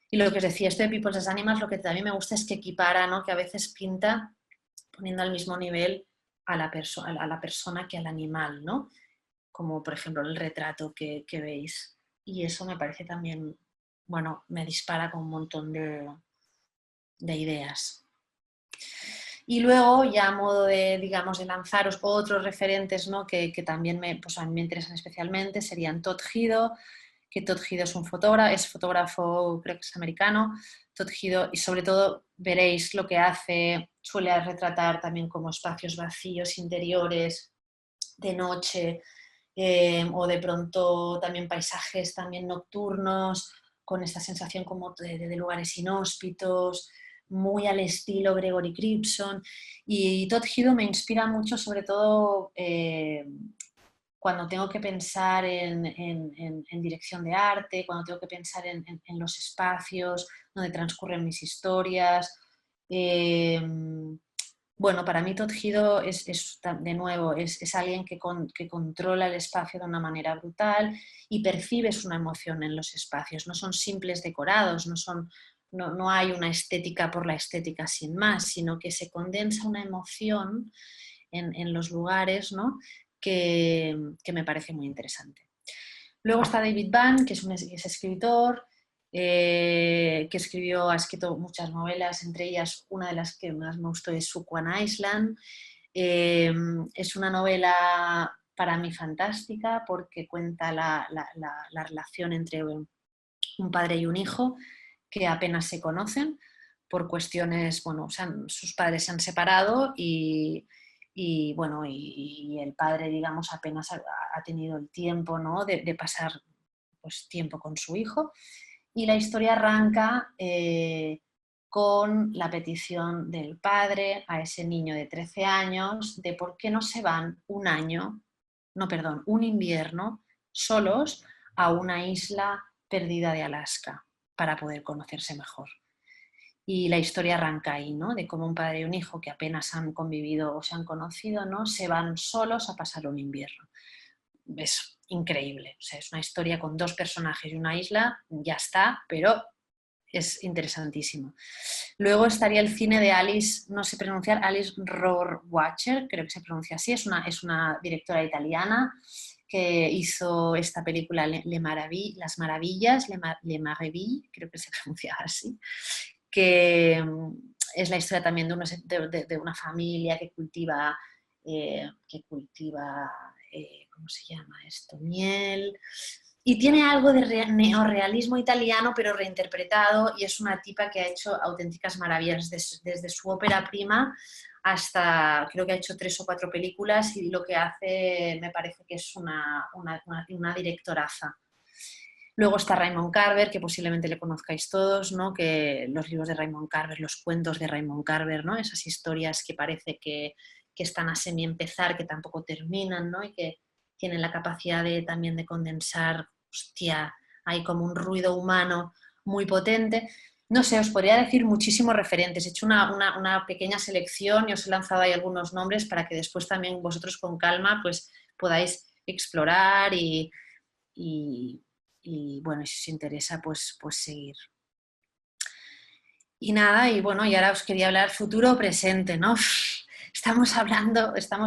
Y lo que os decía, esto de People's as Animals, lo que también me gusta es que equipara, ¿no? Que a veces pinta poniendo al mismo nivel a la persona que al animal, ¿no? Como por ejemplo el retrato que veis. Y eso me parece también, bueno, me dispara con un montón de ideas. Y luego, ya a modo de, digamos, de lanzaros otros referentes, ¿no? que también pues a mí me interesan especialmente, serían Todd Hido, que Todd Hido es fotógrafo, creo que es americano. Todd Hido, y sobre todo veréis lo que hace, suele retratar también como espacios vacíos, interiores, de noche, o de pronto también paisajes también nocturnos, con esta sensación como de lugares inhóspitos, muy al estilo Gregory Cribson. Y Todd Hido me inspira mucho, sobre todo cuando tengo que pensar en dirección de arte, cuando tengo que pensar en los espacios donde transcurren mis historias. Bueno, para mí Todd Hido de nuevo, es alguien que controla el espacio de una manera brutal y percibes una emoción en los espacios. No son simples decorados, no hay una estética por la estética sin más, sino que se condensa una emoción en los lugares, ¿no? que me parece muy interesante. Luego está David Bann, que es escritor, que ha escrito muchas novelas, entre ellas una de las que más me gustó es Suquan Island. Es una novela para mí fantástica porque cuenta la relación entre un padre y un hijo que apenas se conocen por cuestiones, bueno, sus padres se han separado y bueno, y el padre, digamos, apenas ha tenido el tiempo, ¿no? de pasar pues, tiempo con su hijo. Y la historia arranca con la petición del padre a ese niño de 13 años de por qué no se van un invierno solos a una isla perdida de Alaska para poder conocerse mejor. Y la historia arranca ahí, ¿no? De cómo un padre y un hijo que apenas han convivido o se han conocido, ¿no? Se van solos a pasar un invierno. Es increíble, o sea, es una historia con dos personajes y una isla, ya está, pero es interesantísimo. Luego estaría el cine de Alice, no sé pronunciar, Alice Rohrwacher, creo que se pronuncia así, es una directora italiana que hizo esta película Las Maravillas, Le Maraville, creo que se pronuncia así, que es la historia también de una familia que cultiva ¿cómo se llama esto? Miel. Y tiene algo de neorrealismo italiano, pero reinterpretado, y es una tipa que ha hecho auténticas maravillas desde su ópera prima hasta, creo que ha hecho 3 o 4 películas, y lo que hace me parece que es una directoraza. Luego está Raymond Carver, que posiblemente le conozcáis todos, ¿no? Que los libros de Raymond Carver, los cuentos de Raymond Carver, ¿no? Esas historias que parece que están a semi-empezar, que tampoco terminan, ¿no? Y que tienen la capacidad también de condensar, hostia, hay como un ruido humano muy potente. No sé, os podría decir muchísimos referentes. He hecho una pequeña selección y os he lanzado ahí algunos nombres para que después también vosotros con calma pues podáis explorar y bueno, si os interesa, pues seguir. Y nada, y bueno, y ahora os quería hablar futuro o presente, ¿no? Estamos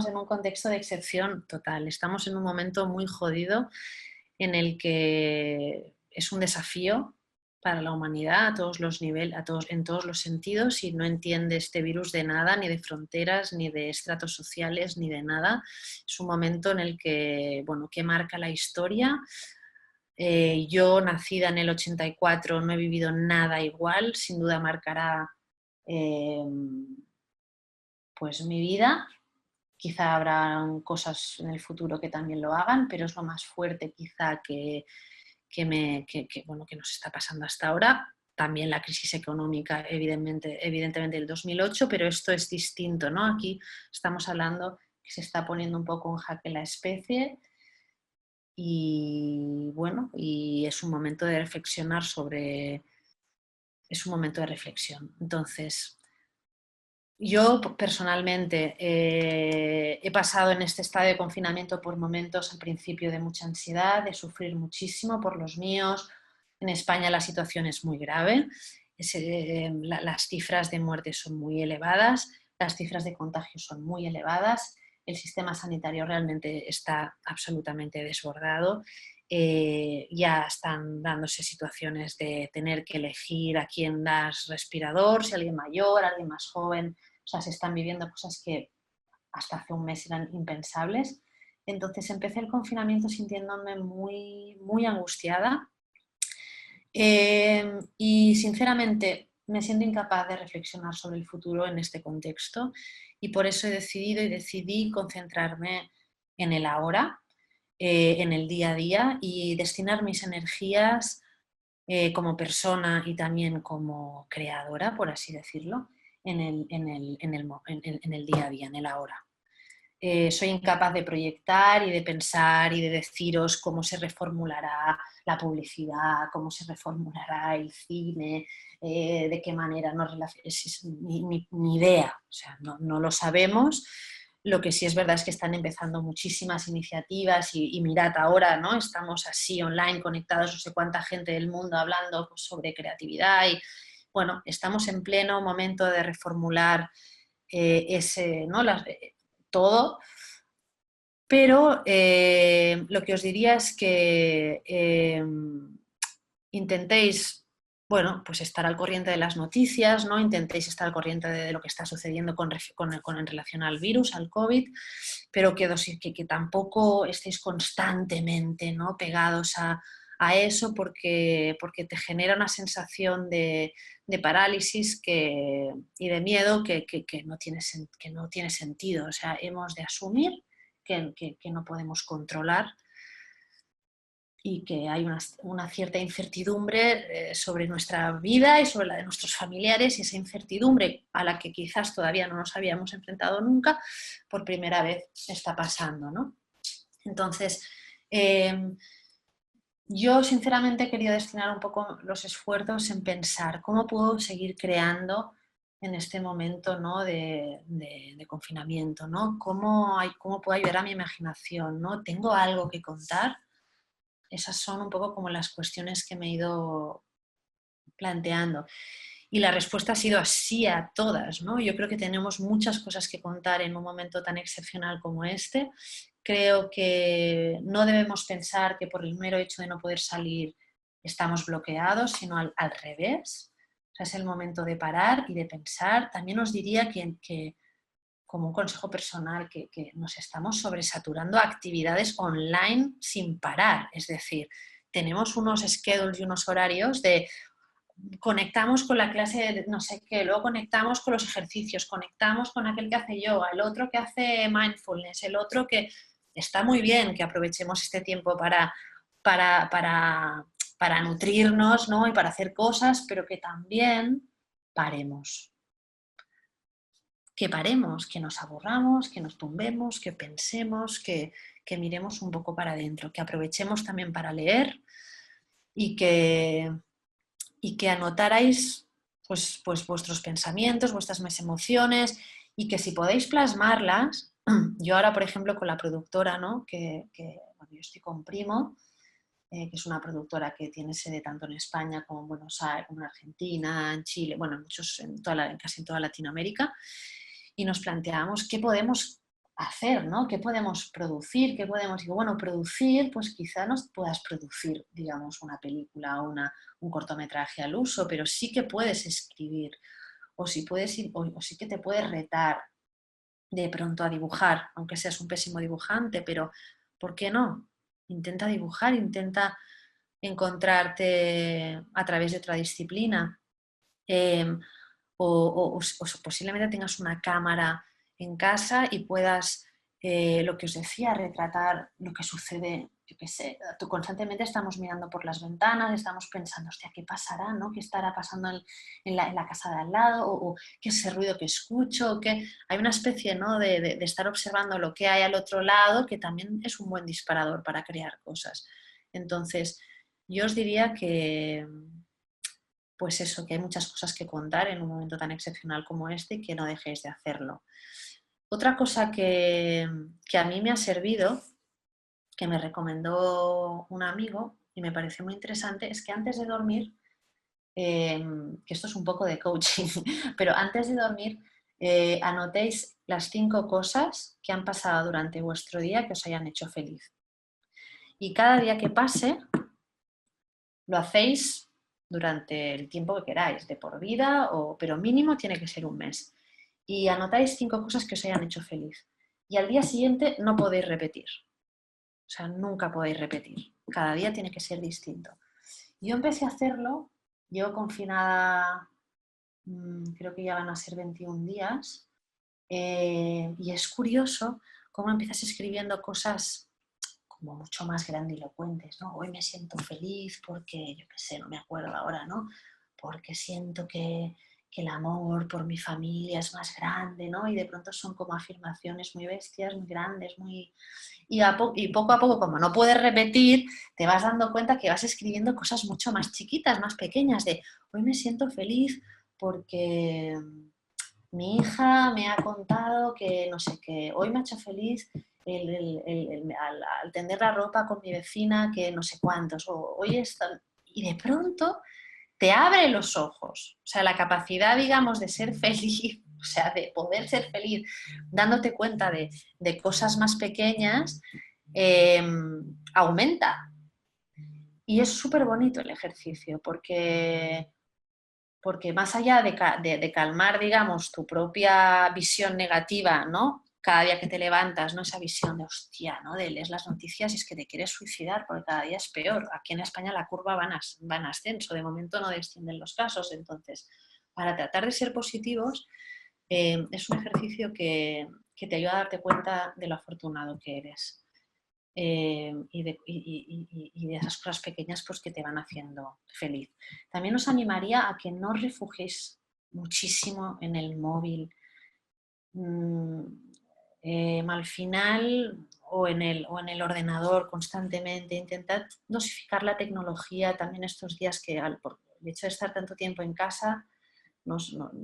en un contexto de excepción total, estamos en un momento muy jodido en el que es un desafío para la humanidad a todos los niveles, en todos los sentidos, y no entiende este virus de nada, ni de fronteras, ni de estratos sociales, ni de nada. Es un momento en el que, bueno, que marca la historia. Yo, nacida en el 84, no he vivido nada igual, sin duda marcará pues mi vida. Quizá habrán cosas en el futuro que también lo hagan, pero es lo más fuerte quizá bueno, que nos está pasando hasta ahora. También la crisis económica, evidentemente del 2008, pero esto es distinto, ¿no? Aquí estamos hablando que se está poniendo un poco en jaque la especie y bueno, y es un momento de reflexionar es un momento de reflexión. Entonces, yo personalmente he pasado en este estado de confinamiento por momentos al principio de mucha ansiedad, de sufrir muchísimo por los míos. En España la situación es muy grave, las cifras de muerte son muy elevadas, las cifras de contagio son muy elevadas, el sistema sanitario realmente está absolutamente desbordado. Ya están dándose situaciones de tener que elegir a quién das respirador, si alguien mayor, alguien más joven. O sea, se están viviendo cosas que hasta hace un mes eran impensables. Entonces empecé el confinamiento sintiéndome muy, muy angustiada y sinceramente me siento incapaz de reflexionar sobre el futuro en este contexto y por eso he decidido y decidí concentrarme en el ahora, en el día a día y destinar mis energías como persona y también como creadora, por así decirlo, en el día a día, en el ahora. Soy incapaz de proyectar y de pensar y de deciros cómo se reformulará la publicidad, cómo se reformulará el cine, de qué manera nos relacionamos, ni idea, o sea, no lo sabemos. Lo que sí es verdad es que están empezando muchísimas iniciativas y mirad ahora, ¿no? Estamos así online conectados, no sé cuánta gente del mundo hablando pues, sobre creatividad y bueno, estamos en pleno momento de reformular ¿no? Todo, pero lo que os diría es que intentéis, bueno, pues estar al corriente de las noticias, ¿no? Intentéis estar al corriente de lo que está sucediendo en relación al virus, al COVID, pero que tampoco estéis constantemente, ¿no? Pegados a eso porque te genera una sensación de parálisis y de miedo que no tiene sentido. O sea, hemos de asumir que no podemos controlar y que hay una cierta incertidumbre sobre nuestra vida y sobre la de nuestros familiares y esa incertidumbre a la que quizás todavía no nos habíamos enfrentado nunca, por primera vez está pasando, ¿no? Entonces, yo sinceramente he querido destinar un poco los esfuerzos en pensar cómo puedo seguir creando en este momento, ¿no? de confinamiento, ¿no? ¿Cómo puedo ayudar a mi imaginación, ¿no? ¿Tengo algo que contar? Esas son un poco como las cuestiones que me he ido planteando. Y la respuesta ha sido así a todas, ¿no? Yo creo que tenemos muchas cosas que contar en un momento tan excepcional como este. Creo que no debemos pensar que por el mero hecho de no poder salir estamos bloqueados, sino al revés. O sea, es el momento de parar y de pensar. También os diría que como un consejo personal, que nos estamos sobresaturando actividades online sin parar. Es decir, tenemos unos schedules y unos horarios de conectamos con la clase de no sé qué, luego conectamos con los ejercicios, conectamos con aquel que hace yoga, el otro que hace mindfulness, el otro que está muy bien que aprovechemos este tiempo para, para, para nutrirnos, ¿no? Y para hacer cosas, pero que también paremos. Que paremos, que nos aburramos, que nos tumbemos, que pensemos, que miremos un poco para adentro, que aprovechemos también para leer y que anotarais pues vuestros pensamientos, vuestras emociones y que si podéis plasmarlas, yo ahora por ejemplo con la productora, ¿no? Bueno, yo estoy con Primo, que es una productora que tiene sede tanto en España como en Buenos Aires, como en Argentina, en Chile, bueno, casi en toda Latinoamérica, y nos planteamos qué podemos hacer, ¿no? ¿Qué podemos producir? ¿Qué podemos? Digo, bueno, producir, pues quizá no puedas producir, digamos, una película o un cortometraje al uso, pero sí que puedes escribir, o sí que te puedes retar de pronto a dibujar, aunque seas un pésimo dibujante, pero ¿por qué no? Intenta dibujar, intenta encontrarte a través de otra disciplina. Eh, o posiblemente tengas una cámara en casa y puedas, lo que os decía, retratar lo que sucede yo qué sé, tú constantemente estamos mirando por las ventanas, estamos pensando, hostia, ¿qué pasará, no? ¿Qué estará pasando en la casa de al lado? O ¿qué es ese ruido que escucho? ¿Qué? Hay una especie, ¿no? de estar observando lo que hay al otro lado, que también es un buen disparador para crear cosas. Entonces, yo os diría que, pues eso, que hay muchas cosas que contar en un momento tan excepcional como este y que no dejéis de hacerlo. Otra cosa que a mí me ha servido, que me recomendó un amigo y me pareció muy interesante, es que antes de dormir, que esto es un poco de coaching, pero antes de dormir anotéis las 5 cosas que han pasado durante vuestro día que os hayan hecho feliz. Y cada día que pase, lo hacéis durante el tiempo que queráis, de por vida, pero mínimo tiene que ser un mes. Y anotáis 5 cosas que os hayan hecho feliz. Y al día siguiente no podéis repetir. O sea, nunca podéis repetir. Cada día tiene que ser distinto. Yo empecé a hacerlo, llevo confinada, creo que ya van a ser 21 días, y es curioso cómo empiezas escribiendo cosas como mucho más grandilocuentes, ¿no? Hoy me siento feliz porque, yo qué sé, no me acuerdo ahora, ¿no? Porque siento que el amor por mi familia es más grande, ¿no? Y de pronto son como afirmaciones muy bestias, muy grandes, muy... Y poco a poco, como no puedes repetir, te vas dando cuenta que vas escribiendo cosas mucho más chiquitas, más pequeñas, de hoy me siento feliz porque mi hija me ha contado que, no sé, que hoy me ha hecho feliz al tender la ropa con mi vecina, que no sé cuántos, o hoy está... Y de pronto te abre los ojos, o sea, la capacidad, digamos, de ser feliz, o sea, de poder ser feliz, dándote cuenta de cosas más pequeñas, eh, aumenta. Y es súper bonito el ejercicio, porque más allá de calmar, digamos, tu propia visión negativa, ¿no? Cada día que te levantas, ¿no? Esa visión de hostia, ¿no? De lees las noticias y es que te quieres suicidar porque cada día es peor. Aquí en España la curva va en ascenso, de momento no descienden los casos. Entonces, para tratar de ser positivos, es un ejercicio que te ayuda a darte cuenta de lo afortunado que eres. Y de esas cosas pequeñas pues, que te van haciendo feliz. También os animaría a que no os refugiéis muchísimo en el móvil. Al final o en el ordenador constantemente. Intentad dosificar la tecnología también estos días que por el hecho de estar tanto tiempo en casa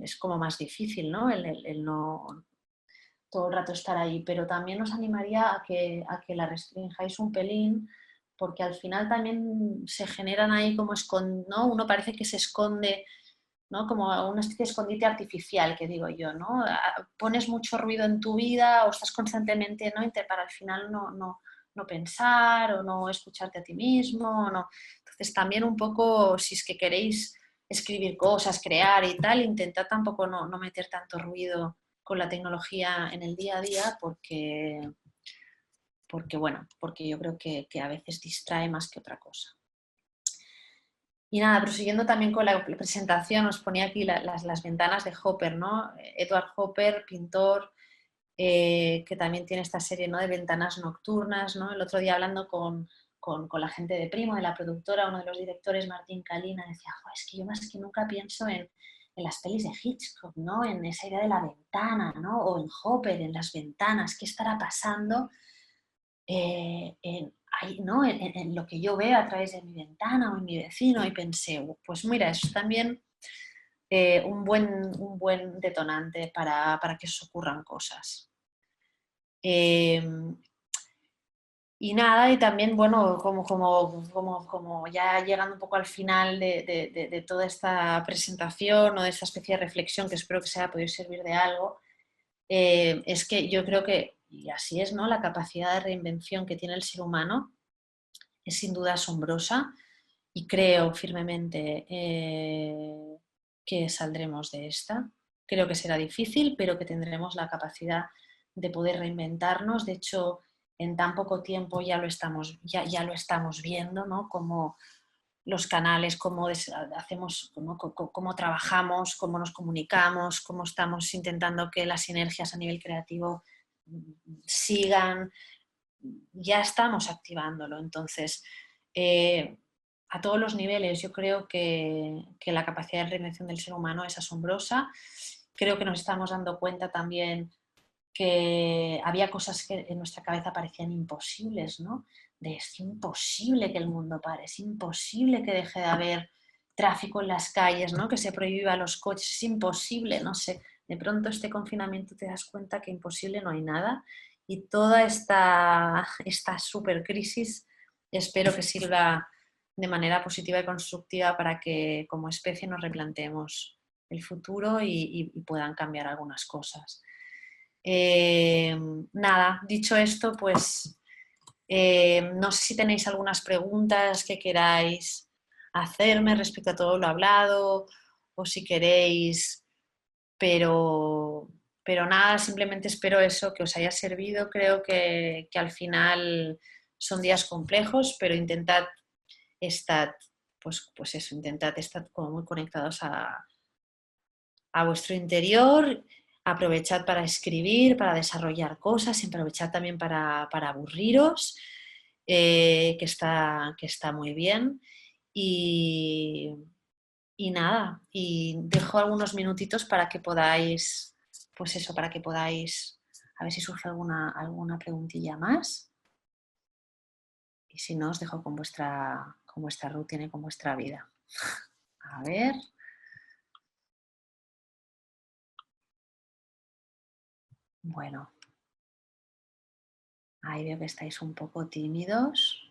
es como más difícil, ¿no? El no todo el rato estar ahí, pero también os animaría a que la restringáis un pelín, porque al final también se generan ahí como ¿no? Uno parece que se esconde, ¿no? Como una especie de escondite artificial, que digo yo, ¿no? Pones mucho ruido en tu vida o estás constantemente, ¿no? Para al final no pensar o no escucharte a ti mismo, no. Entonces también un poco, si es que queréis escribir cosas, crear y tal, intentad tampoco no meter tanto ruido con la tecnología en el día a día porque yo creo que a veces distrae más que otra cosa. Y nada, prosiguiendo también con la presentación, os ponía aquí las ventanas de Hopper, ¿no? Edward Hopper, pintor, que también tiene esta serie, ¿no? De ventanas nocturnas, ¿no? El otro día hablando con la gente de Primo, de la productora, uno de los directores, Martín Calina, decía, es que yo más que nunca pienso en las pelis de Hitchcock, ¿no? En esa idea de la ventana, ¿no? O en Hopper, en las ventanas, ¿qué estará pasando ¿no? en lo que yo veo a través de mi ventana o en mi vecino? Y pensé, pues mira, eso es también un buen detonante para que os ocurran cosas. Y nada, y también, bueno, como ya llegando un poco al final de toda esta presentación o de esta especie de reflexión, que espero que se haya podido servir de algo, es que yo creo que, y así es, ¿no? La capacidad de reinvención que tiene el ser humano es sin duda asombrosa y creo firmemente que saldremos de esta. Creo que será difícil, pero que tendremos la capacidad de poder reinventarnos. De hecho, en tan poco tiempo ya lo estamos viendo, ¿no? Como los canales, cómo hacemos, cómo trabajamos, cómo nos comunicamos, cómo estamos intentando que las sinergias a nivel creativo sigan. ya estamos activándolo. Entonces, a todos los niveles, yo creo que la capacidad de reinvención del ser humano es asombrosa. Creo que nos estamos dando cuenta también que había cosas que en nuestra cabeza parecían imposibles, ¿no? Es imposible que el mundo pare, es imposible que deje de haber tráfico en las calles, ¿no? Que se prohíba los coches, es imposible, no sé. De pronto este confinamiento te das cuenta que imposible no hay nada y toda esta super crisis espero que sirva de manera positiva y constructiva para que como especie nos replanteemos el futuro y puedan cambiar algunas cosas. Nada, dicho esto, pues no sé si tenéis algunas preguntas que queráis hacerme respecto a todo lo hablado o si queréis, pero nada, simplemente espero eso, que os haya servido. Creo que al final son días complejos, pero intentad estar, pues eso, intentad estar como muy conectados a vuestro interior, aprovechad para escribir, para desarrollar cosas, aprovechad también para aburriros, que está muy bien. Y nada, y dejo algunos minutitos para que podáis, pues eso, para que podáis, a ver si surge alguna preguntilla más. Y si no, os dejo con vuestra rutina y con vuestra vida. A ver. Bueno, ahí veo que estáis un poco tímidos.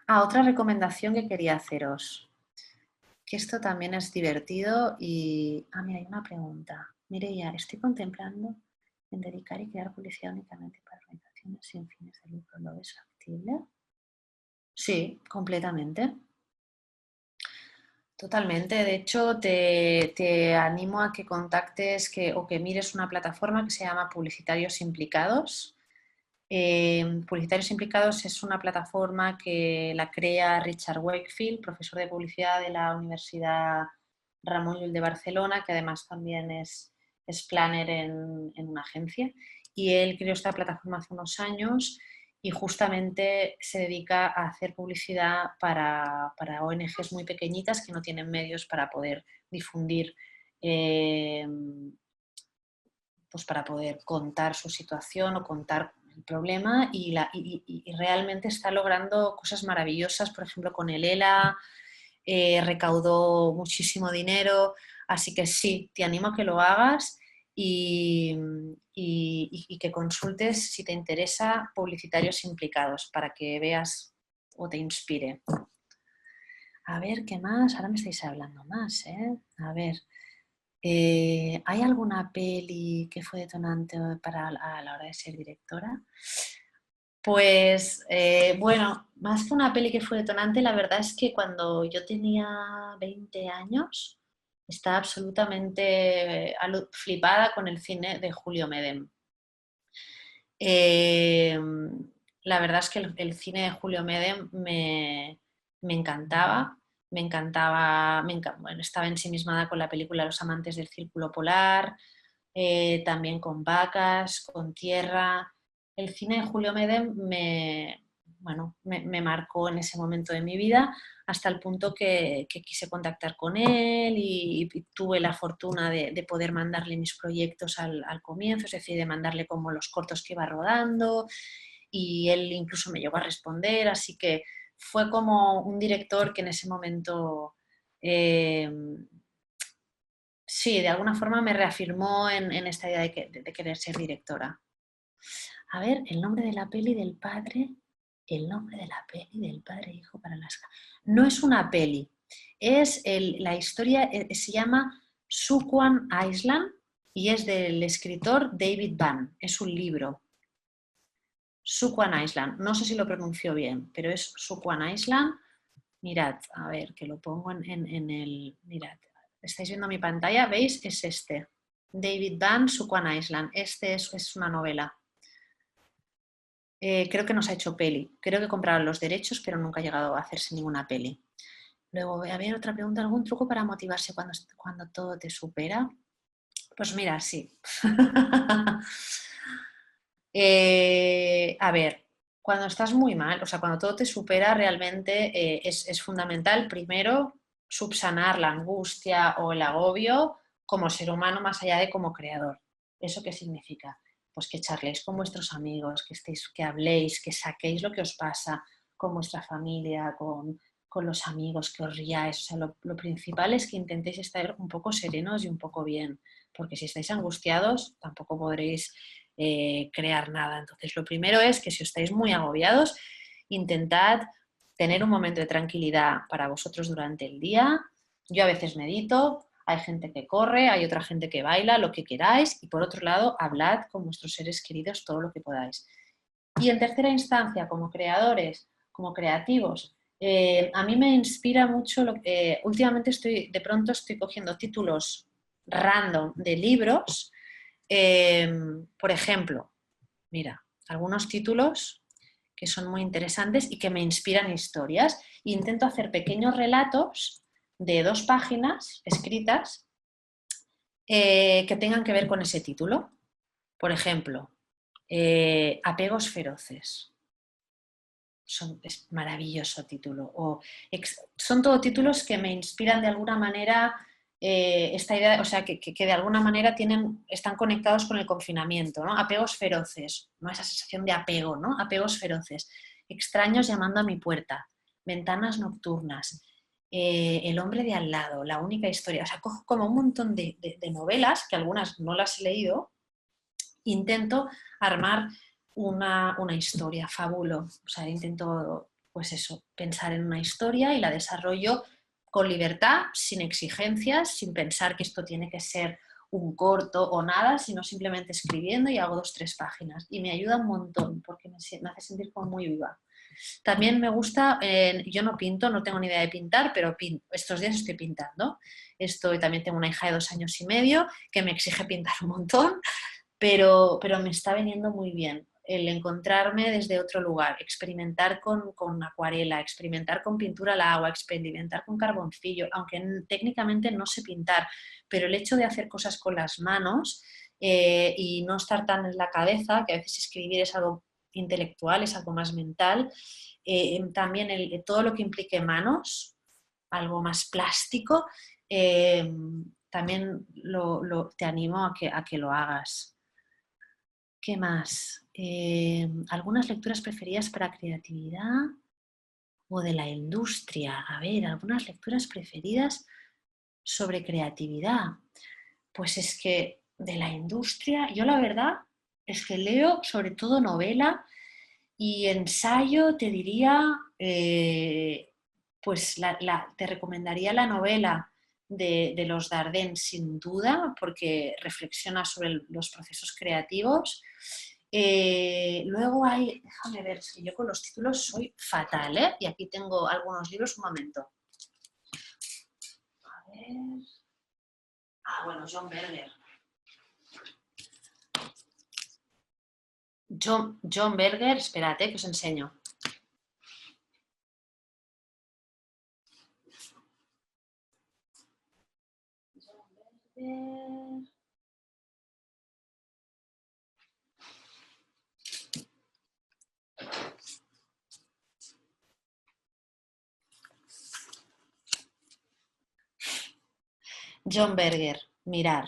Otra recomendación que quería haceros, que esto también es divertido y... mira, hay una pregunta. Mireia, estoy contemplando en dedicar y crear publicidad únicamente para organizaciones sin fines de lucro. ¿Lo ves factible? Sí, completamente. Totalmente. De hecho, te animo a que contactes o que mires una plataforma que se llama Publicitarios Implicados. Publicitarios Implicados es una plataforma que la crea Richard Wakefield, profesor de publicidad de la Universidad Ramon Llull de Barcelona, que además también es planner en una agencia. Y él creó esta plataforma hace unos años y justamente se dedica a hacer publicidad para ONGs muy pequeñitas que no tienen medios para poder difundir, pues para poder contar su situación o contar el problema y realmente está logrando cosas maravillosas. Por ejemplo, con el ELA recaudó muchísimo dinero, así que sí, te animo a que lo hagas y que consultes, si te interesa, Publicitarios Implicados para que veas o te inspire. A ver, ¿qué más? Ahora me estáis hablando más, ¿eh? A ver, ¿hay alguna peli que fue detonante a la hora de ser directora? Pues bueno, más que una peli que fue detonante, la verdad es que cuando yo tenía 20 años estaba absolutamente flipada con el cine de Julio Medem. La verdad es que el cine de Julio Medem me encantaba, bueno, estaba ensimismada con la película Los amantes del círculo polar, también con Vacas, con Tierra. El cine de Julio Medem me marcó en ese momento de mi vida hasta el punto que quise contactar con él y tuve la fortuna de poder mandarle mis proyectos al comienzo, es decir, de mandarle como los cortos que iba rodando y él incluso me llegó a responder, así que fue como un director que en ese momento sí, de alguna forma me reafirmó en esta idea de querer ser directora. A ver, el nombre de la peli del padre, hijo para las... No es una peli, es la historia, se llama Suquan Island y es del escritor David Bann, es un libro. Suquan Island, no sé si lo pronunció bien, pero es Suquan Island. Mirad, a ver, que lo pongo en el... Mirad, estáis viendo mi pantalla, ¿veis? Es este. David Bann, Suquan Island. Este es una novela. Creo que no se ha hecho peli. Creo que compraron los derechos, pero nunca ha llegado a hacer ninguna peli. Luego, voy a ver otra pregunta. ¿Algún truco para motivarse cuando todo te supera? Pues mira, sí. A ver, cuando estás muy mal, o sea, cuando todo te supera, realmente es fundamental primero subsanar la angustia o el agobio como ser humano más allá de como creador. ¿Eso qué significa? Pues que charléis con vuestros amigos, que estéis, que habléis, que saquéis lo que os pasa con vuestra familia, con los amigos, que os riáis. O sea, lo principal es que intentéis estar un poco serenos y un poco bien, porque si estáis angustiados tampoco podréis crear nada. Entonces, lo primero es que si os estáis muy agobiados, intentad tener un momento de tranquilidad para vosotros durante el día. Yo a veces medito, hay gente que corre, hay otra gente que baila, lo que queráis, y por otro lado, hablad con vuestros seres queridos todo lo que podáis. Y en tercera instancia, como creadores, como creativos, a mí me inspira mucho, últimamente de pronto estoy cogiendo títulos random de libros. Por ejemplo, mira, algunos títulos que son muy interesantes y que me inspiran historias. Intento hacer pequeños relatos de 2 páginas escritas que tengan que ver con ese título. Por ejemplo, Apegos feroces. Es maravilloso título. Son todo títulos que me inspiran de alguna manera esta idea, o sea, que de alguna manera están conectados con el confinamiento, ¿no? Apegos feroces, ¿no? Esa sensación de apego, ¿no? Apegos feroces. Extraños llamando a mi puerta. Ventanas nocturnas. El hombre de al lado, la única historia. O sea, cojo como un montón de novelas, que algunas no las he leído, intento armar una historia, fabulo. O sea, intento, pues eso, pensar en una historia y la desarrollo con libertad, sin exigencias, sin pensar que esto tiene que ser un corto o nada, sino simplemente escribiendo y hago 2 o 3 páginas. Y me ayuda un montón porque me hace sentir como muy viva. También me gusta, yo no pinto, no tengo ni idea de pintar, pero estos días estoy pintando. También tengo una hija de 2 años y medio que me exige pintar un montón, pero me está viniendo muy bien el encontrarme desde otro lugar, experimentar con acuarela, experimentar con pintura al agua, experimentar con carboncillo, aunque técnicamente no sé pintar, pero el hecho de hacer cosas con las manos y no estar tan en la cabeza, que a veces escribir es algo intelectual, es algo más mental, también todo lo que implique manos, algo más plástico, también te animo a que lo hagas. ¿Qué más? ¿Algunas lecturas preferidas para creatividad o de la industria? A ver, algunas lecturas preferidas sobre creatividad. Pues es que de la industria, yo la verdad es que leo sobre todo novela y ensayo, te diría, pues te recomendaría la novela de los Dardenne sin duda, porque reflexiona sobre los procesos creativos. Luego déjame ver, es que yo con los títulos soy fatal, ¿eh? Y aquí tengo algunos libros, un momento. A ver. Bueno, John Berger. John Berger, espérate que os enseño. John Berger, Mirar.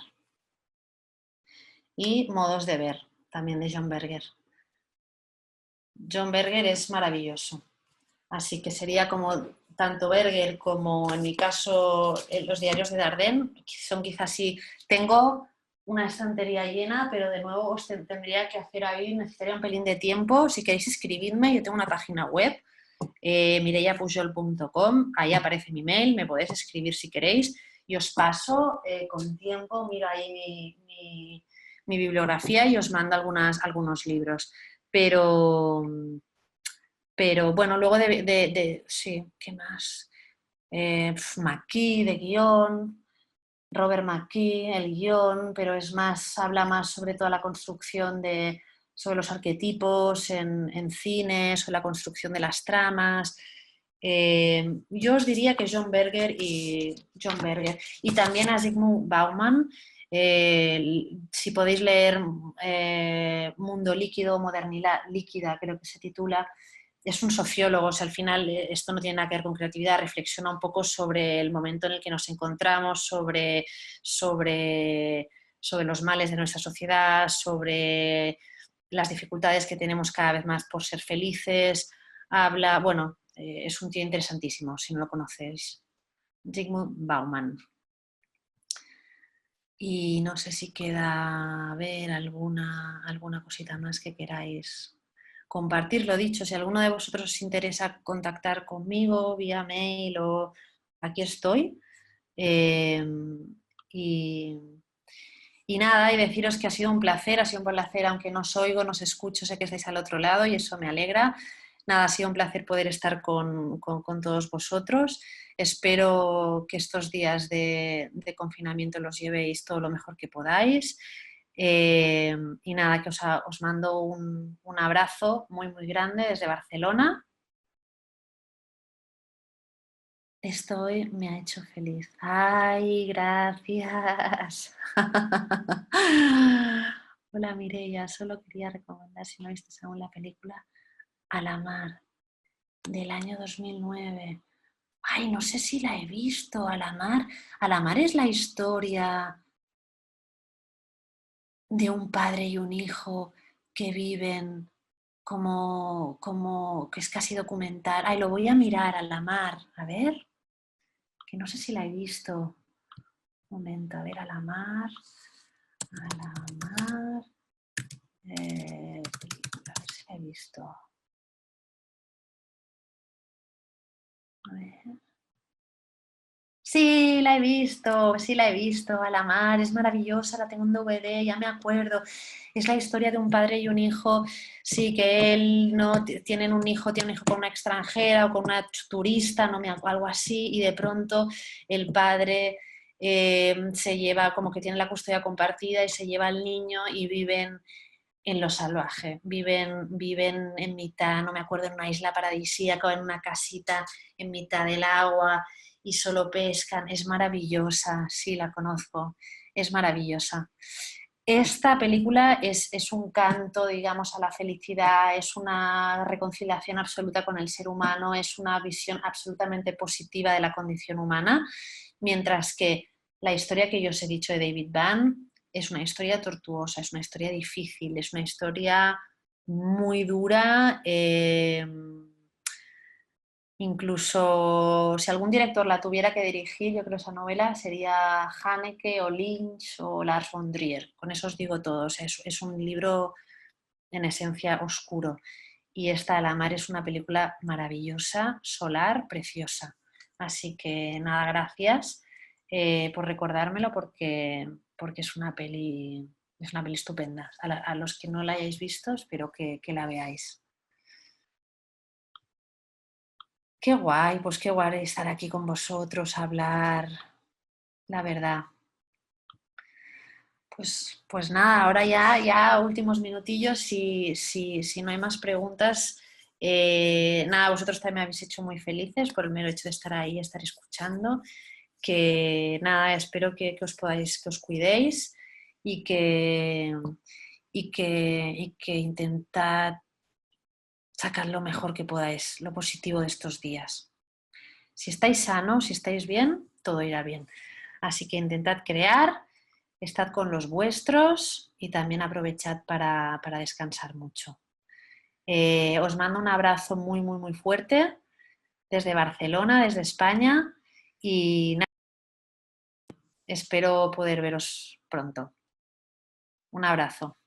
Y Modos de ver, también de John Berger. John Berger es maravilloso. Así que sería como tanto Berger como en mi caso los diarios de Dardenne, son quizás sí. Tengo una estantería llena, pero de nuevo os tendría que hacer ahí, necesitaría un pelín de tiempo. Si queréis escribirme, yo tengo una página web, mirellapujol.com, ahí aparece mi mail, me podéis escribir si queréis y os paso con tiempo, miro ahí mi bibliografía y os mando algunos libros. Pero bueno, luego sí, ¿qué más? McKee, de guión, Robert McKee, el guión, pero habla más sobre toda la construcción sobre los arquetipos en cine, sobre la construcción de las tramas. Yo os diría que John Berger y también a Zygmunt Bauman, Si podéis leer Mundo líquido, modernidad líquida, creo que se titula, es un sociólogo, o sea, al final esto no tiene nada que ver con creatividad, reflexiona un poco sobre el momento en el que nos encontramos, sobre los males de nuestra sociedad, sobre las dificultades que tenemos cada vez más por ser felices. Habla, bueno, es un tío interesantísimo, si no lo conocéis. Zygmunt Bauman. Y no sé si queda a ver alguna cosita más que queráis compartir. Lo dicho, si alguno de vosotros os interesa contactar conmigo vía mail o aquí estoy. Eh, y, y nada, y deciros que ha sido un placer, aunque no os oigo, no os escucho, sé que estáis al otro lado y eso me alegra. Nada, ha sido un placer poder estar con todos vosotros. Espero que estos días de confinamiento los llevéis todo lo mejor que podáis. Y nada, que os mando un abrazo muy, muy grande desde Barcelona. Esto hoy me ha hecho feliz. ¡Ay, gracias! Hola Mireia, solo quería recomendar, si no viste aún la película, A la mar, del año 2009. Ay, no sé si la he visto, A la mar. A la mar es la historia de un padre y un hijo que viven que es casi documental. Ay, lo voy a mirar, A la mar. A ver, que no sé si la he visto. Un momento, a ver, A la mar. A la mar. Película, a ver si la he visto. A ver. Sí, la he visto, A la mar, es maravillosa, la tengo en DVD, ya me acuerdo. Es la historia de un padre y un hijo, sí, que él no tienen un hijo, tiene un hijo con una extranjera o con una turista, no me algo así, y de pronto el padre se lleva, como que tiene la custodia compartida y se lleva al niño y viven en lo salvaje, viven en mitad, no me acuerdo, en una isla paradisíaca o en una casita en mitad del agua y solo pescan. Es maravillosa, sí, la conozco, es maravillosa. Esta película es un canto, digamos, a la felicidad, es una reconciliación absoluta con el ser humano, es una visión absolutamente positiva de la condición humana, mientras que la historia que yo os he dicho de David Bann es una historia tortuosa, es una historia difícil, es una historia muy dura. Incluso si algún director la tuviera que dirigir, yo creo que esa novela sería Haneke o Lynch o Lars von Trier. Con eso os digo todo. Es un libro en esencia oscuro. Y esta La mar es una película maravillosa, solar, preciosa. Así que nada, gracias por recordármelo porque es una peli estupenda. A los que no la hayáis visto, espero que la veáis. Pues qué guay estar aquí con vosotros, hablar, la verdad. Pues nada, ahora ya últimos minutillos, si no hay más preguntas, nada, vosotros también me habéis hecho muy felices por el mero hecho de estar ahí, estar escuchando, que nada, espero que os podáis, que os cuidéis y que intentad sacar lo mejor que podáis, lo positivo de estos días. Si estáis sanos, si estáis bien, todo irá bien. Así que intentad crear, estad con los vuestros y también aprovechad para descansar mucho. Os mando un abrazo muy, muy, muy fuerte desde Barcelona, desde España y nada, espero poder veros pronto. Un abrazo.